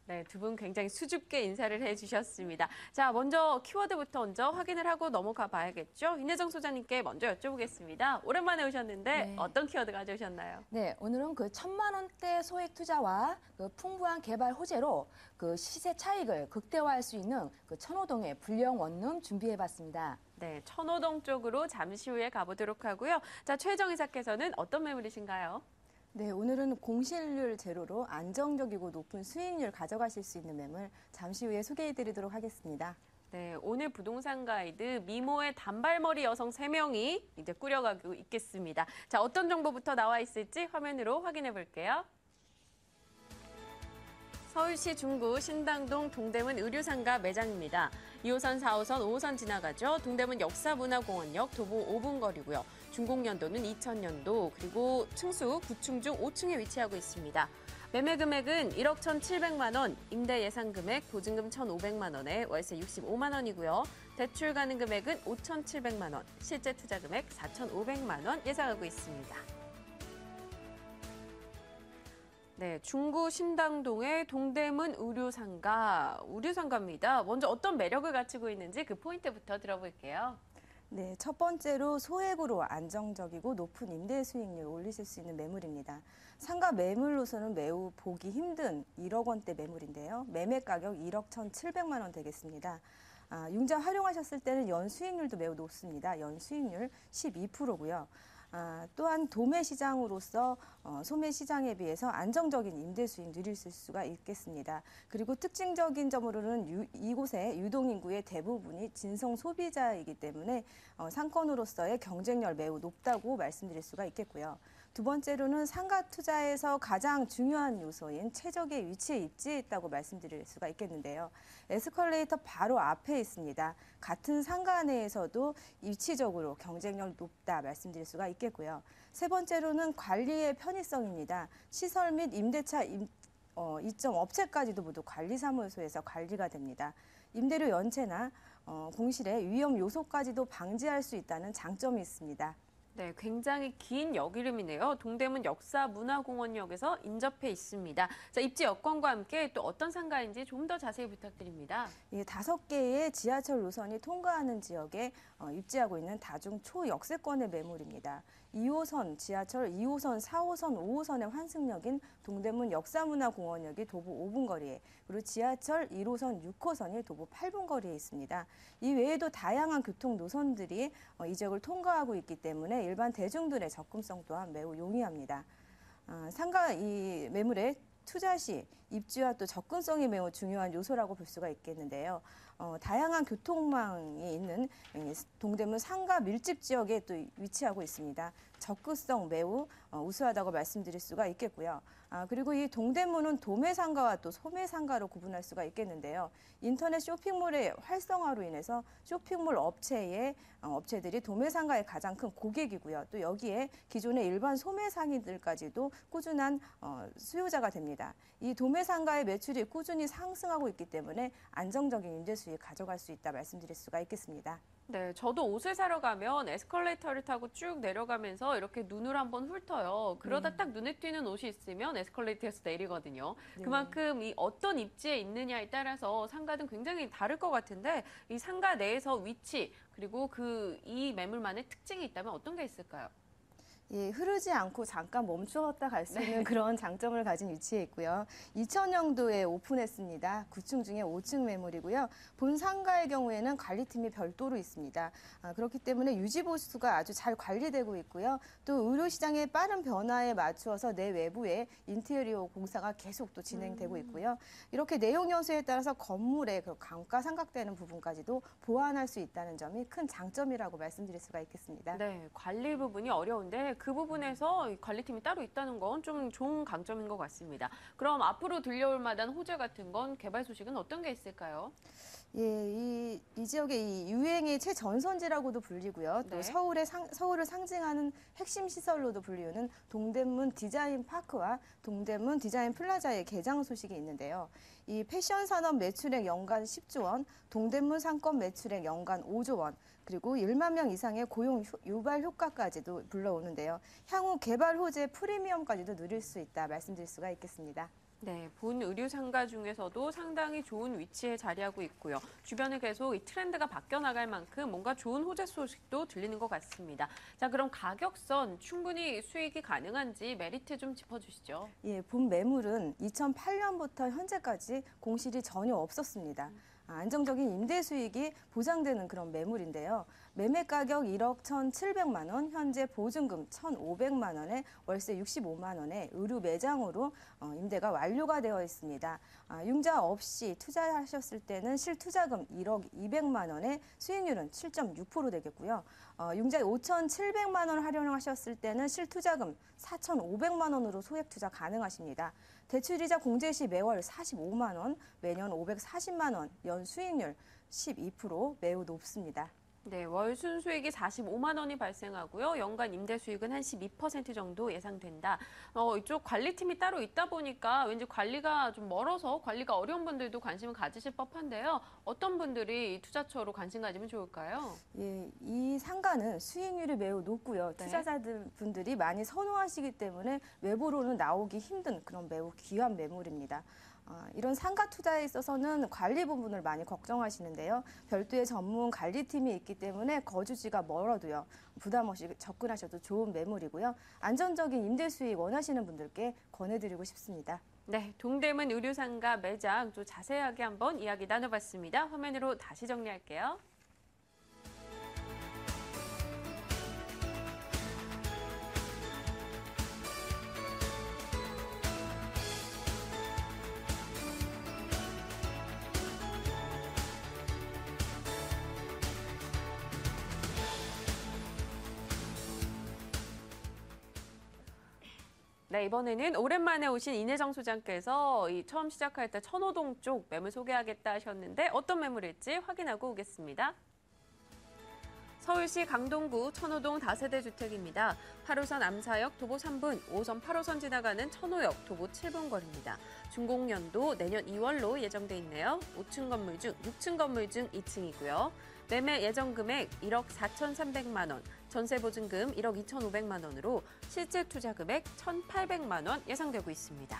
네, 두 분 굉장히 수줍게 인사를 해주셨습니다. 자, 먼저 키워드부터 먼저 확인을 하고 넘어가 봐야겠죠. 이내정 소장님께 먼저 여쭤보겠습니다. 오랜만에 오셨는데 네. 어떤 키워드 가져오셨나요? 네, 오늘은 그 1,000만 원대 소액 투자와 그 풍부한 개발 호재로 그 시세 차익을 극대화할 수 있는 그 천호동의 불량 원룸 준비해봤습니다. 네, 천호동 쪽으로 잠시 후에 가보도록 하고요. 자, 최정 이사께서는 어떤 매물이신가요? 네, 오늘은 공실률 제로로 안정적이고 높은 수익률 가져가실 수 있는 매물 잠시 후에 소개해드리도록 하겠습니다. 네, 오늘 부동산 가이드 미모의 단발머리 여성 3명이 이제 꾸려가고 있겠습니다. 자, 어떤 정보부터 나와 있을지 화면으로 확인해 볼게요. 서울시 중구 신당동 동대문 의류상가 매장입니다. 2호선, 4호선, 5호선 지나가죠. 동대문 역사문화공원역 도보 5분 거리고요. 준공연도는 2000년도, 그리고 층수 9층 중 5층에 위치하고 있습니다. 매매 금액은 1억 1,700만 원, 임대 예상 금액 보증금 1,500만 원에 월세 65만 원이고요. 대출 가능 금액은 5,700만 원, 실제 투자 금액 4,500만 원 예상하고 있습니다. 네, 중구 신당동의 동대문 의류상가입니다. 먼저 어떤 매력을 갖추고 있는지 그 포인트부터 들어볼게요. 네, 첫 번째로 소액으로 안정적이고 높은 임대 수익률 올리실 수 있는 매물입니다. 상가 매물로서는 매우 보기 힘든 1억 원대 매물인데요. 매매 가격 1억 1,700만 원 되겠습니다. 융자 활용하셨을 때는 연 수익률도 매우 높습니다. 연 수익률 12%고요. 또한 도매 시장으로서 소매 시장에 비해서 안정적인 임대 수익 누릴 수가 있겠습니다. 그리고 특징적인 점으로는 이곳의 유동인구의 대부분이 진성 소비자이기 때문에 상권으로서의 경쟁력 매우 높다고 말씀드릴 수가 있겠고요. 두 번째로는 상가 투자에서 가장 중요한 요소인 최적의 위치에 입지했다고 말씀드릴 수가 있겠는데요. 에스컬레이터 바로 앞에 있습니다. 같은 상가 내에서도 위치적으로 경쟁력 높다 말씀드릴 수가 있겠고요. 세 번째로는 관리의 편의성입니다. 시설 및 임대차 이점 업체까지도 모두 관리사무소에서 관리가 됩니다. 임대료 연체나 공실의 위험 요소까지도 방지할 수 있다는 장점이 있습니다. 네, 굉장히 긴 역 이름이네요. 동대문 역사문화공원역에서 인접해 있습니다. 자, 입지 여건과 함께 또 어떤 상가인지 좀 더 자세히 부탁드립니다. 5개의 지하철 노선이 통과하는 지역에 입지하고 있는 다중 초역세권의 매물입니다. 2호선 지하철 2호선, 4호선, 5호선의 환승역인 동대문 역사문화공원역이 도보 5분 거리에, 그리고 지하철 1호선, 6호선이 도보 8분 거리에 있습니다. 이 외에도 다양한 교통 노선들이 이 지역을 통과하고 있기 때문에 일반 대중들의 접근성 또한 매우 용이합니다. 상가 이 매물의 투자 시 입지와 또 접근성이 매우 중요한 요소라고 볼 수가 있겠는데요. 다양한 교통망이 있는 동대문 상가 밀집 지역에 또 위치하고 있습니다. 접근성 매우 우수하다고 말씀드릴 수가 있겠고요. 그리고 이 동대문은 도매상가와 또 소매상가로 구분할 수가 있겠는데요. 인터넷 쇼핑몰의 활성화로 인해서 쇼핑몰 업체들이 도매상가의 가장 큰 고객이고요. 또 여기에 기존의 일반 소매상인들까지도 꾸준한 수요자가 됩니다. 이 도매상가의 매출이 꾸준히 상승하고 있기 때문에 안정적인 임대 수익 가져갈 수 있다 말씀드릴 수가 있겠습니다. 네, 저도 옷을 사러 가면 에스컬레이터를 타고 쭉 내려가면서 이렇게 눈을 한번 훑어요. 그러다 딱 눈에 띄는 옷이 있으면 에스컬레이터에서 내리거든요. 네. 그만큼 이 어떤 입지에 있느냐에 따라서 상가는 굉장히 다를 것 같은데 이 상가 내에서 위치 그리고 이 매물만의 특징이 있다면 어떤 게 있을까요? 예, 흐르지 않고 잠깐 멈추었다 갈 수 있는 그런 장점을 가진 위치에 있고요. 2000년도에 오픈했습니다. 9층 중에 5층 매물이고요. 본 상가의 경우에는 관리팀이 별도로 있습니다. 그렇기 때문에 유지 보수가 아주 잘 관리되고 있고요. 또 의료시장의 빠른 변화에 맞추어서 내외부에 인테리어 공사가 계속 또 진행되고 있고요. 이렇게 내용 요소에 따라서 건물의 그 감가상각되는 부분까지도 보완할 수 있다는 점이 큰 장점이라고 말씀드릴 수가 있겠습니다. 네, 관리 부분이 어려운데 그 부분에서 관리팀이 따로 있다는 건 좀 좋은 강점인 것 같습니다. 그럼 앞으로 들려올 만한 호재 같은 건 개발 소식은 어떤 게 있을까요? 예, 이 지역의 이 유행의 최전선지라고도 불리고요. 또 네. 서울을 상징하는 핵심 시설로도 불리우는 동대문 디자인 파크와 동대문 디자인 플라자의 개장 소식이 있는데요. 이 패션 산업 매출액 연간 10조 원, 동대문 상권 매출액 연간 5조 원, 그리고 1만 명 이상의 고용 유발 효과까지도 불러오는데요. 향후 개발 호재 프리미엄까지도 누릴 수 있다 말씀드릴 수가 있겠습니다. 네, 본 의류 상가 중에서도 상당히 좋은 위치에 자리하고 있고요. 주변에 계속 이 트렌드가 바뀌어 나갈 만큼 뭔가 좋은 호재 소식도 들리는 것 같습니다. 자, 그럼 가격선 충분히 수익이 가능한지 메리트 좀 짚어주시죠. 예, 본 매물은 2008년부터 현재까지 공실이 전혀 없었습니다. 안정적인 임대 수익이 보장되는 그런 매물인데요. 매매 가격 1억 1,700만 원, 현재 보증금 1,500만 원에 월세 65만 원에 의류 매장으로 임대가 완료가 되어 있습니다. 융자 없이 투자하셨을 때는 실투자금 1억 200만 원에 수익률은 7.6% 되겠고요. 융자 5,700만 원 활용하셨을 때는 실투자금 4,500만 원으로 소액 투자 가능하십니다. 대출이자 공제 시 매월 45만 원, 매년 540만 원, 연 수익률 12% 매우 높습니다. 네, 월 순수익이 45만 원이 발생하고요. 연간 임대 수익은 한 12% 정도 예상된다. 이쪽 관리팀이 따로 있다 보니까 왠지 관리가 좀 멀어서 관리가 어려운 분들도 관심을 가지실 법한데요. 어떤 분들이 이 투자처로 관심 가지면 좋을까요? 예, 이 상가는 수익률이 매우 높고요. 네. 투자자들 분들이 많이 선호하시기 때문에 외부로는 나오기 힘든 그런 매우 귀한 매물입니다. 이런 상가 투자에 있어서는 관리 부분을 많이 걱정하시는데요. 별도의 전문 관리팀이 있기 때문에 거주지가 멀어도요. 부담 없이 접근하셔도 좋은 매물이고요. 안정적인 임대 수익 원하시는 분들께 권해드리고 싶습니다. 네, 동대문 의류상가 매장 좀 자세하게 한번 이야기 나눠봤습니다. 화면으로 다시 정리할게요. 네, 이번에는 오랜만에 오신 이내정 소장께서 처음 시작할 때 천호동 쪽 매물 소개하겠다 하셨는데 어떤 매물일지 확인하고 오겠습니다. 서울시 강동구 천호동 다세대 주택입니다. 8호선 암사역 도보 3분, 5호선 8호선 지나가는 천호역 도보 7분 거리입니다. 준공연도 내년 2월로 예정돼 있네요. 5층 건물 중 6층 건물 중 2층이고요. 매매 예정 금액 1억 4,300만 원, 전세 보증금 1억 2,500만 원으로 실제 투자 금액 1,800만 원 예상되고 있습니다.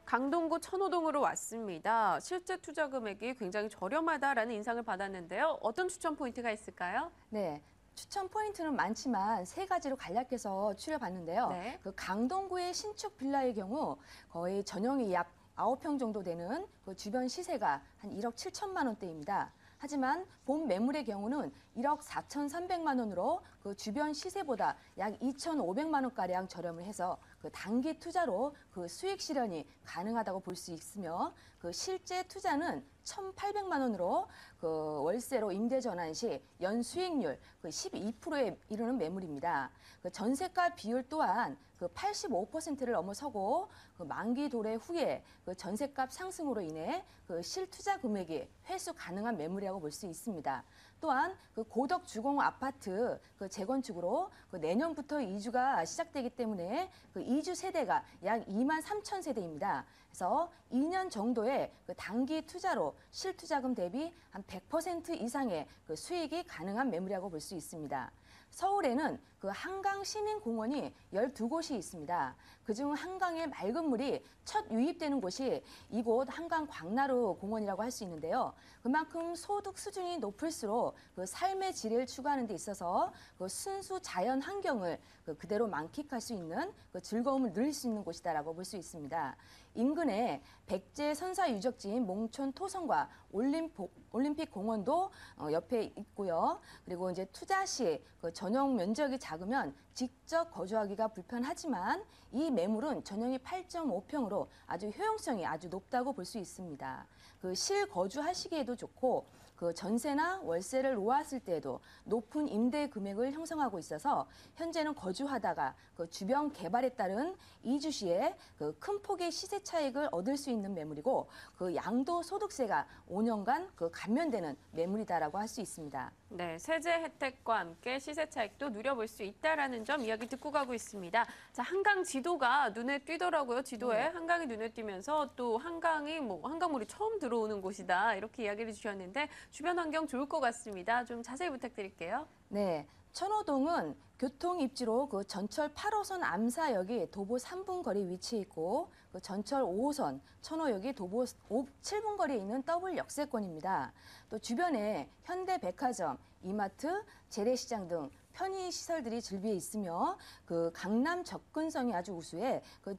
강동구 천호동으로 왔습니다. 실제 투자 금액이 굉장히 저렴하다라는 인상을 받았는데요. 어떤 추천 포인트가 있을까요? 네. 추천 포인트는 많지만 세 가지로 간략해서 추려봤는데요. 네. 그 강동구의 신축 빌라의 경우 거의 전용이 약 9평 정도 되는 그 주변 시세가 한 1억 7천만 원대입니다. 하지만 본 매물의 경우는 1억 4,300만 원으로 그 주변 시세보다 약 2,500만 원가량 저렴을 해서 그 단기 투자로 그 수익 실현이 가능하다고 볼 수 있으며 그 실제 투자는 1,800만 원으로 그 월세로 임대 전환 시 연 수익률 그 12%에 이르는 매물입니다. 그 전세가 비율 또한 그 85%를 넘어서고 그 만기 도래 후에 그 전세값 상승으로 인해 그 실투자 금액이 회수 가능한 매물이라고 볼 수 있습니다. 또한 그 고덕 주공 아파트 그 재건축으로 그 내년부터 이주가 시작되기 때문에 그 이주 세대가 약 2만 3천 세대입니다. 그래서 2년 정도의 그 단기 투자로 실투자금 대비 한 100% 이상의 그 수익이 가능한 매물이라고 볼 수 있습니다. 서울에는 그 한강 시민공원이 12곳이 있습니다. 그중 한강의 맑은 물이 첫 유입되는 곳이 이곳 한강 광나루 공원이라고 할 수 있는데요. 그만큼 소득 수준이 높을수록 그 삶의 질을 추구하는 데 있어서 그 순수 자연 환경을 그대로 만끽할 수 있는 그 즐거움을 누릴 수 있는 곳이다라고 볼 수 있습니다. 인근에 백제 선사 유적지인 몽촌 토성과 올림픽 공원도 옆에 있고요. 그리고 이제 투자 시 그 전용 면적이 작으면 직접 거주하기가 불편하지만 이 매물은 전용이 8.5평으로 아주 효용성이 아주 높다고 볼 수 있습니다. 그 실거주하시기에도 좋고 그 전세나 월세를 놓았을 때에도 높은 임대 금액을 형성하고 있어서 현재는 거주하다가 그 주변 개발에 따른 이주 시에 그 큰 폭의 시세 차익을 얻을 수 있는 매물이고 그 양도소득세가 5년간 그 감면되는 매물이다라고 할 수 있습니다. 네, 세제 혜택과 함께 시세 차익도 누려볼 수 있다라는 점 이야기 듣고 가고 있습니다. 자, 한강 지도가 눈에 띄더라고요. 지도에 한강이 눈에 띄면서 또 한강이 한강물이 처음 들어오는 곳이다 이렇게 이야기를 주셨는데 주변 환경 좋을 것 같습니다. 좀 자세히 부탁드릴게요. 네, 천호동은 교통 입지로 그 전철 8호선 암사역이 도보 3분 거리 위치해 있고 그 전철 5호선 천호역이 도보 7분 거리에 있는 더블 역세권입니다. 또 주변에 현대백화점, 이마트, 재래시장 등 편의 시설들이 즐비해 있으며 그 강남 접근성이 아주 우수해 그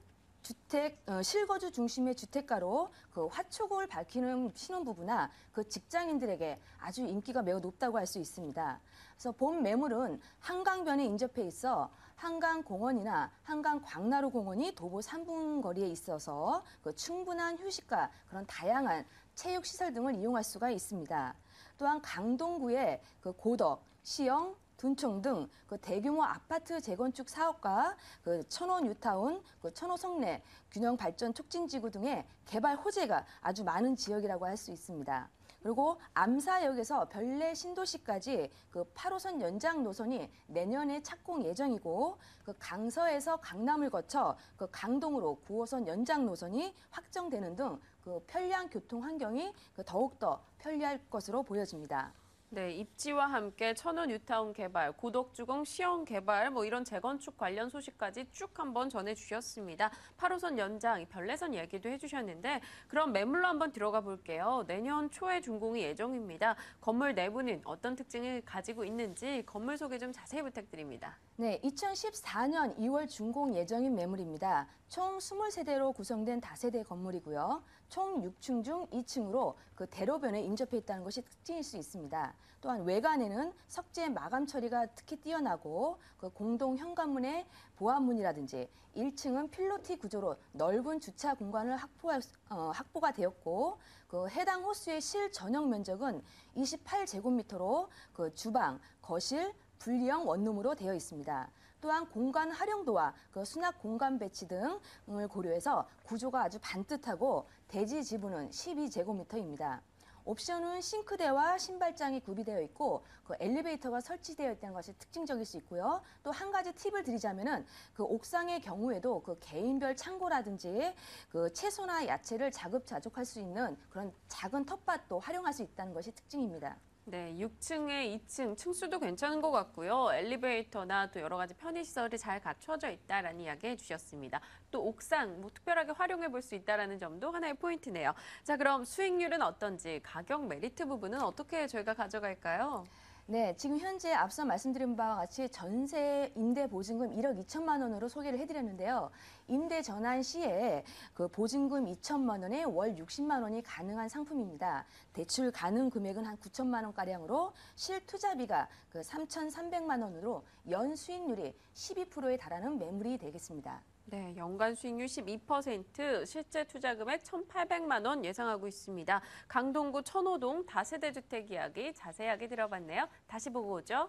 실거주 중심의 주택가로 그 화촉을 밝히는 신혼부부나 그 직장인들에게 아주 인기가 매우 높다고 할 수 있습니다. 그래서 본 매물은 한강변에 인접해 있어 한강공원이나 한강광나루공원이 도보 3분 거리에 있어서 그 충분한 휴식과 그런 다양한 체육시설 등을 이용할 수가 있습니다. 또한 강동구에 그 고덕, 시영, 둔촌 등 그 대규모 아파트 재건축 사업과 그 천호 뉴타운, 그 천호 성내 균형 발전 촉진지구 등의 개발 호재가 아주 많은 지역이라고 할 수 있습니다. 그리고 암사역에서 별내 신도시까지 그 8호선 연장 노선이 내년에 착공 예정이고 그 강서에서 강남을 거쳐 그 강동으로 9호선 연장 노선이 확정되는 등 그 편리한 교통 환경이 더욱더 편리할 것으로 보여집니다. 네, 입지와 함께 천호 뉴타운 개발, 고덕주공 시형 개발 이런 재건축 관련 소식까지 쭉 한번 전해주셨습니다. 8호선 연장, 별내선 얘기도 해주셨는데 그럼 매물로 한번 들어가 볼게요. 내년 초에 준공이 예정입니다. 건물 내부는 어떤 특징을 가지고 있는지 건물 소개 좀 자세히 부탁드립니다. 네, 2014년 2월 준공 예정인 매물입니다. 총 20세대로 구성된 다세대 건물이고요. 총 6층 중 2층으로 그 대로변에 인접해 있다는 것이 특징일 수 있습니다. 또한 외관에는 석재 마감 처리가 특히 뛰어나고 그 공동 현관문의 보안문이라든지 1층은 필로티 구조로 넓은 주차 공간을 확보가 되었고 그 해당 호수의 실 전용 면적은 28제곱미터로 그 주방, 거실, 분리형 원룸으로 되어 있습니다. 또한 공간 활용도와 그 수납 공간 배치 등을 고려해서 구조가 아주 반듯하고 대지 지분은 12제곱미터입니다. 옵션은 싱크대와 신발장이 구비되어 있고 그 엘리베이터가 설치되어 있다는 것이 특징적일 수 있고요. 또 한 가지 팁을 드리자면은 그 옥상의 경우에도 그 개인별 창고라든지 그 채소나 야채를 자급자족할 수 있는 그런 작은 텃밭도 활용할 수 있다는 것이 특징입니다. 네, 6층에 2층 층수도 괜찮은 것 같고요. 엘리베이터나 또 여러 가지 편의시설이 잘 갖춰져 있다라는 이야기 해주셨습니다. 또 옥상 특별하게 활용해 볼 수 있다라는 점도 하나의 포인트네요. 자, 그럼 수익률은 어떤지 가격 메리트 부분은 어떻게 저희가 가져갈까요? 네, 지금 현재 앞서 말씀드린 바와 같이 전세 임대 보증금 1억 2천만 원으로 소개를 해드렸는데요. 임대 전환 시에 그 보증금 2천만 원에 월 60만 원이 가능한 상품입니다. 대출 가능 금액은 한 9천만 원가량으로 실투자비가 그 3,300만 원으로 연 수익률이 12%에 달하는 매물이 되겠습니다. 네, 연간 수익률 12%, 실제 투자 금액 1,800만 원 예상하고 있습니다. 강동구 천호동 다세대 주택 이야기 자세하게 들어봤네요. 다시 보고 오죠.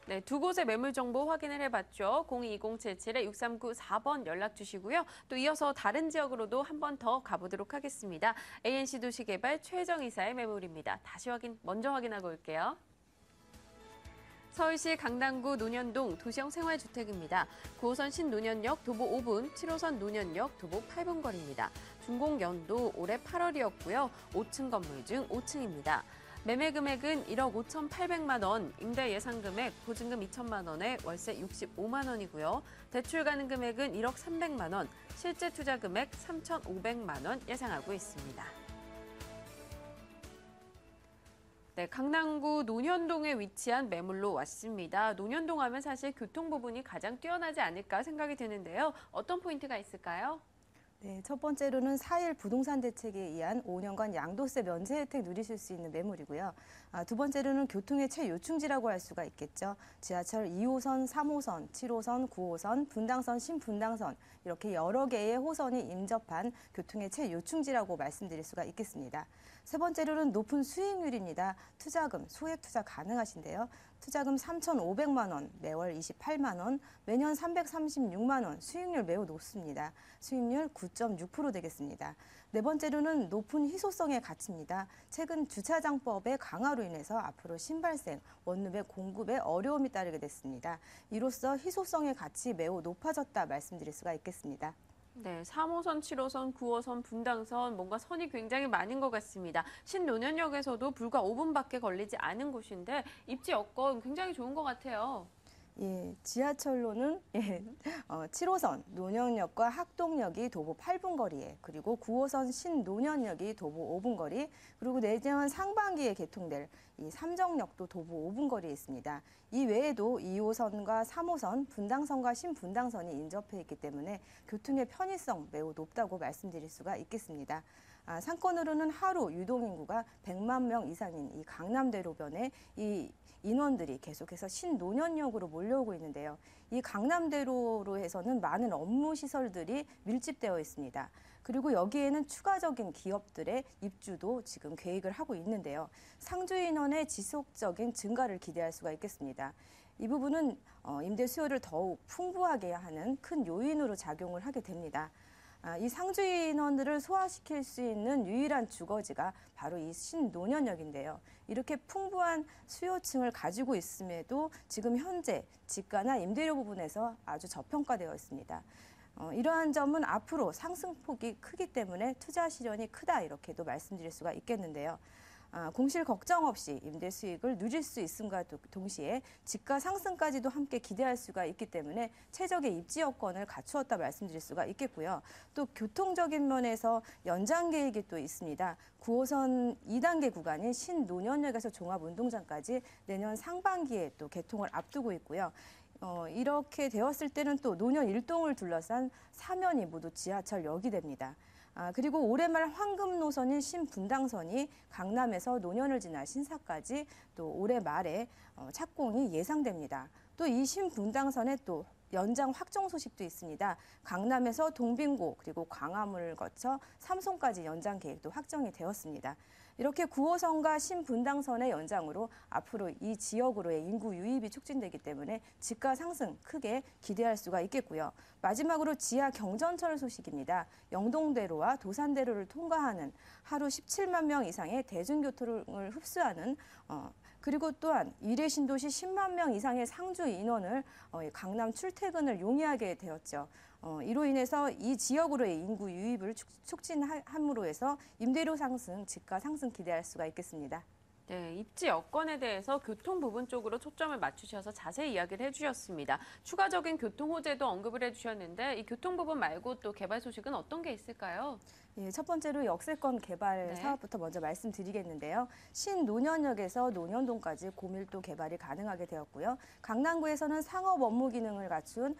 네, 두 곳의 매물 정보 확인을 해봤죠. 022077-6394번 연락 주시고요. 또 이어서 다른 지역으로도 한 번 더 가보도록 하겠습니다. ANC 도시개발 최정 이사의 매물입니다. 먼저 확인하고 올게요. 서울시 강남구 논현동 도시형 생활주택입니다. 9호선 신논현역 도보 5분, 7호선 논현역 도보 8분 거리입니다. 준공 연도 올해 8월이었고요. 5층 건물 중 5층입니다. 매매 금액은 1억 5,800만 원, 임대 예상 금액 보증금 2천만 원에 월세 65만 원이고요. 대출 가능 금액은 1억 300만 원, 실제 투자 금액 3,500만 원 예상하고 있습니다. 네, 강남구 논현동에 위치한 매물로 왔습니다. 논현동 하면 사실 교통 부분이 가장 뛰어나지 않을까 생각이 드는데요. 어떤 포인트가 있을까요? 네, 첫 번째로는 4일 부동산 대책에 의한 5년간 양도세 면제 혜택 누리실 수 있는 매물이고요. 두 번째로는 교통의 최요충지라고 할 수가 있겠죠. 지하철 2호선, 3호선, 7호선, 9호선, 분당선, 신분당선 이렇게 여러 개의 호선이 인접한 교통의 최요충지라고 말씀드릴 수가 있겠습니다. 세 번째로는 높은 수익률입니다. 투자금, 소액 투자 가능하신데요. 투자금 3,500만 원, 매월 28만 원, 매년 336만 원, 수익률 매우 높습니다. 수익률 9.6% 되겠습니다. 네 번째로는 높은 희소성의 가치입니다. 최근 주차장법의 강화로 인해서 앞으로 신발생, 원룸의 공급에 어려움이 따르게 됐습니다. 이로써 희소성의 가치 매우 높아졌다 말씀드릴 수가 있겠습니다. 네, 3호선, 7호선, 9호선, 분당선 뭔가 선이 굉장히 많은 것 같습니다. 신논현역에서도 불과 5분밖에 걸리지 않은 곳인데 입지 여건 굉장히 좋은 것 같아요. 예, 지하철로는 7호선 논현역과 학동역이 도보 8분 거리에, 그리고 9호선 신논현역이 도보 5분 거리, 그리고 내년 상반기에 개통될 이 삼정역도 도보 5분 거리에 있습니다. 이 외에도 2호선과 3호선, 분당선과 신분당선이 인접해 있기 때문에 교통의 편의성 매우 높다고 말씀드릴 수가 있겠습니다. 상권으로는 하루 유동인구가 100만 명 이상인 이 강남대로변에 이 인원들이 계속해서 신논현역으로 몰려오고 있는데요. 이 강남대로로 해서는 많은 업무 시설들이 밀집되어 있습니다. 그리고 여기에는 추가적인 기업들의 입주도 지금 계획을 하고 있는데요. 상주 인원의 지속적인 증가를 기대할 수가 있겠습니다. 이 부분은 임대 수요를 더욱 풍부하게 하는 큰 요인으로 작용을 하게 됩니다. 이 상주 인원들을 소화시킬 수 있는 유일한 주거지가 바로 이 신논현역인데요. 이렇게 풍부한 수요층을 가지고 있음에도 지금 현재 지가나 임대료 부분에서 아주 저평가되어 있습니다. 이러한 점은 앞으로 상승폭이 크기 때문에 투자 실현이 크다 이렇게도 말씀드릴 수가 있겠는데요. 공실 걱정 없이 임대 수익을 누릴 수 있음과 동시에 집가 상승까지도 함께 기대할 수가 있기 때문에 최적의 입지 여건을 갖추었다 말씀드릴 수가 있겠고요. 또 교통적인 면에서 연장 계획이 또 있습니다. 9호선 2단계 구간인 신논현역에서 종합운동장까지 내년 상반기에 또 개통을 앞두고 있고요. 이렇게 되었을 때는 또 논현 1동을 둘러싼 사면이 모두 지하철역이 됩니다. 그리고 올해 말 황금 노선인 신분당선이 강남에서 논현을 지나 신사까지 또 올해 말에 착공이 예상됩니다. 또 이 신분당선에 또 연장 확정 소식도 있습니다. 강남에서 동빙고 그리고 광화문을 거쳐 삼성까지 연장 계획도 확정이 되었습니다. 이렇게 9호선과 신분당선의 연장으로 앞으로 이 지역으로의 인구 유입이 촉진되기 때문에 집가 상승 크게 기대할 수가 있겠고요. 마지막으로 지하 경전철 소식입니다. 영동대로와 도산대로를 통과하는 하루 17만 명 이상의 대중교통을 흡수하는 그리고 또한 일회 신도시 10만 명 이상의 상주 인원을 강남 출퇴근을 용이하게 되었죠. 이로 인해서 이 지역으로의 인구 유입을 촉진함으로 해서 임대료 상승, 집가 상승 기대할 수가 있겠습니다. 네, 입지 여건에 대해서 교통 부분 쪽으로 초점을 맞추셔서 자세히 이야기를 해주셨습니다. 추가적인 교통 호재도 언급을 해주셨는데 이 교통 부분 말고 또 개발 소식은 어떤 게 있을까요? 예, 첫 번째로 역세권 개발 사업부터 먼저 말씀드리겠는데요. 신논현역에서 논현동까지 고밀도 개발이 가능하게 되었고요. 강남구에서는 상업 업무 기능을 갖춘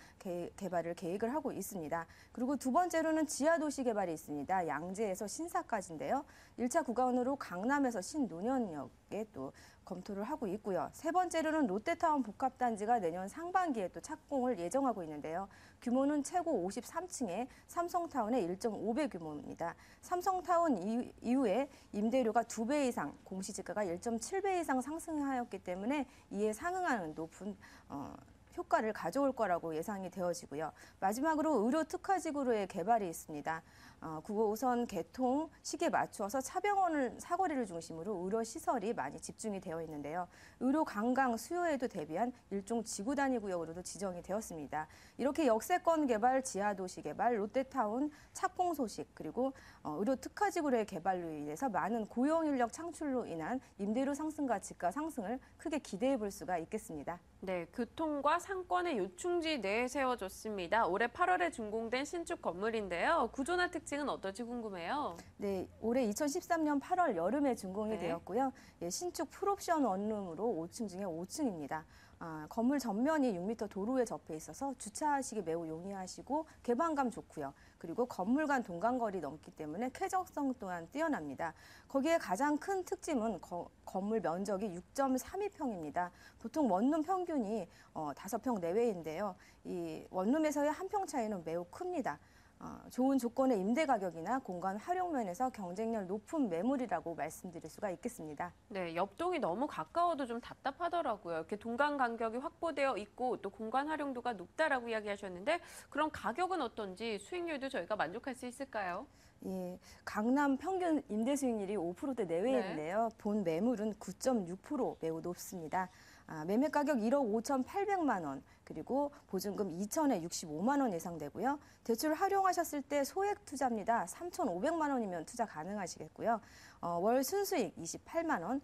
개발을 계획을 하고 있습니다. 그리고 두 번째로는 지하도시 개발이 있습니다. 양재에서 신사까지인데요. 1차 구간으로 강남에서 신논현역에 또 검토를 하고 있고요. 세 번째로는 롯데타운 복합단지가 내년 상반기에 또 착공을 예정하고 있는데요. 규모는 최고 53층에 삼성타운의 1.5배 규모입니다. 삼성타운 이후에 임대료가 2배 이상, 공시지가가 1.7배 이상 상승하였기 때문에 이에 상응하는 높은 효과를 가져올 거라고 예상이 되어지고요. 마지막으로 의료 특화지구로의 개발이 있습니다. 국어우선 개통 시기에 맞추어서 차병원 사거리를 중심으로 의료 시설이 많이 집중이 되어 있는데요. 의료 관광 수요에도 대비한 일종 지구단위 구역으로도 지정이 되었습니다. 이렇게 역세권 개발, 지하도시 개발, 롯데타운 착공 소식, 그리고 의료 특화지구의 개발로 인해서 많은 고용 인력 창출로 인한 임대료 상승과 집가 상승을 크게 기대해 볼 수가 있겠습니다. 네, 교통과 상권의 요충지 내에 세워졌습니다. 올해 8월에 준공된 신축 건물인데요. 구조나 특징은 어떨지 궁금해요. 네, 올해 2013년 8월 여름에 준공이 네. 되었고요. 예, 신축 풀옵션 원룸으로 5층 중에 5층입니다. 건물 전면이 6m 도로에 접해 있어서 주차하시기 매우 용이하시고 개방감 좋고요. 그리고 건물 간 동간거리 넘기 때문에 쾌적성 또한 뛰어납니다. 거기에 가장 큰 특징은 건물 면적이 6.32평입니다. 보통 원룸 평균이 5평 내외인데요. 이 원룸에서의 한 평 차이는 매우 큽니다. 좋은 조건의 임대 가격이나 공간 활용 면에서 경쟁력 높은 매물이라고 말씀드릴 수가 있겠습니다. 네, 옆동이 너무 가까워도 좀 답답하더라고요. 이렇게 동간 간격이 확보되어 있고 또 공간 활용도가 높다라고 이야기하셨는데 그럼 가격은 어떤지 수익률도 저희가 만족할 수 있을까요? 예, 강남 평균 임대 수익률이 5%대 내외인데요. 본 매물은 9.6% 매우 높습니다. 매매 가격 1억 5,800만 원, 그리고 보증금 2천에 65만 원 예상되고요. 대출 활용하셨을 때 소액 투자입니다. 3,500만 원이면 투자 가능하시겠고요. 월 순수익 28만 원,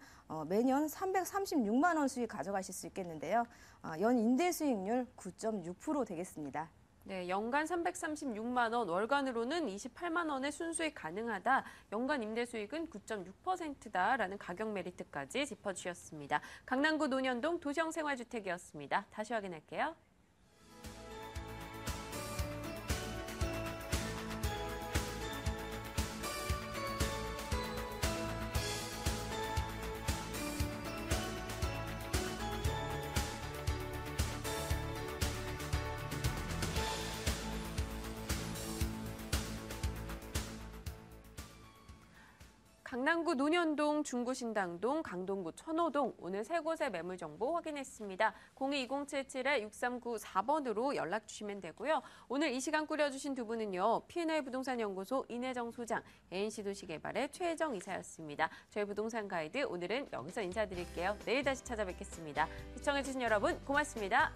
매년 336만 원 수익 가져가실 수 있겠는데요. 연 임대 수익률 9.6% 되겠습니다. 네, 연간 336만 원, 월간으로는 28만 원의 순수익 가능하다. 연간 임대 수익은 9.6%다라는 가격 메리트까지 짚어주셨습니다. 강남구 논현동 도시형생활주택이었습니다. 다시 확인할게요. 강남구 논현동, 중구신당동, 강동구 천호동 오늘 세 곳의 매물 정보 확인했습니다. 022077-6394번으로 연락 주시면 되고요. 오늘 이 시간 꾸려주신 두 분은요. P&L 부동산연구소 인혜정 소장, ANC도시개발의 최혜정 이사였습니다. 저희 부동산 가이드 오늘은 여기서 인사드릴게요. 내일 다시 찾아뵙겠습니다. 시청해주신 여러분 고맙습니다.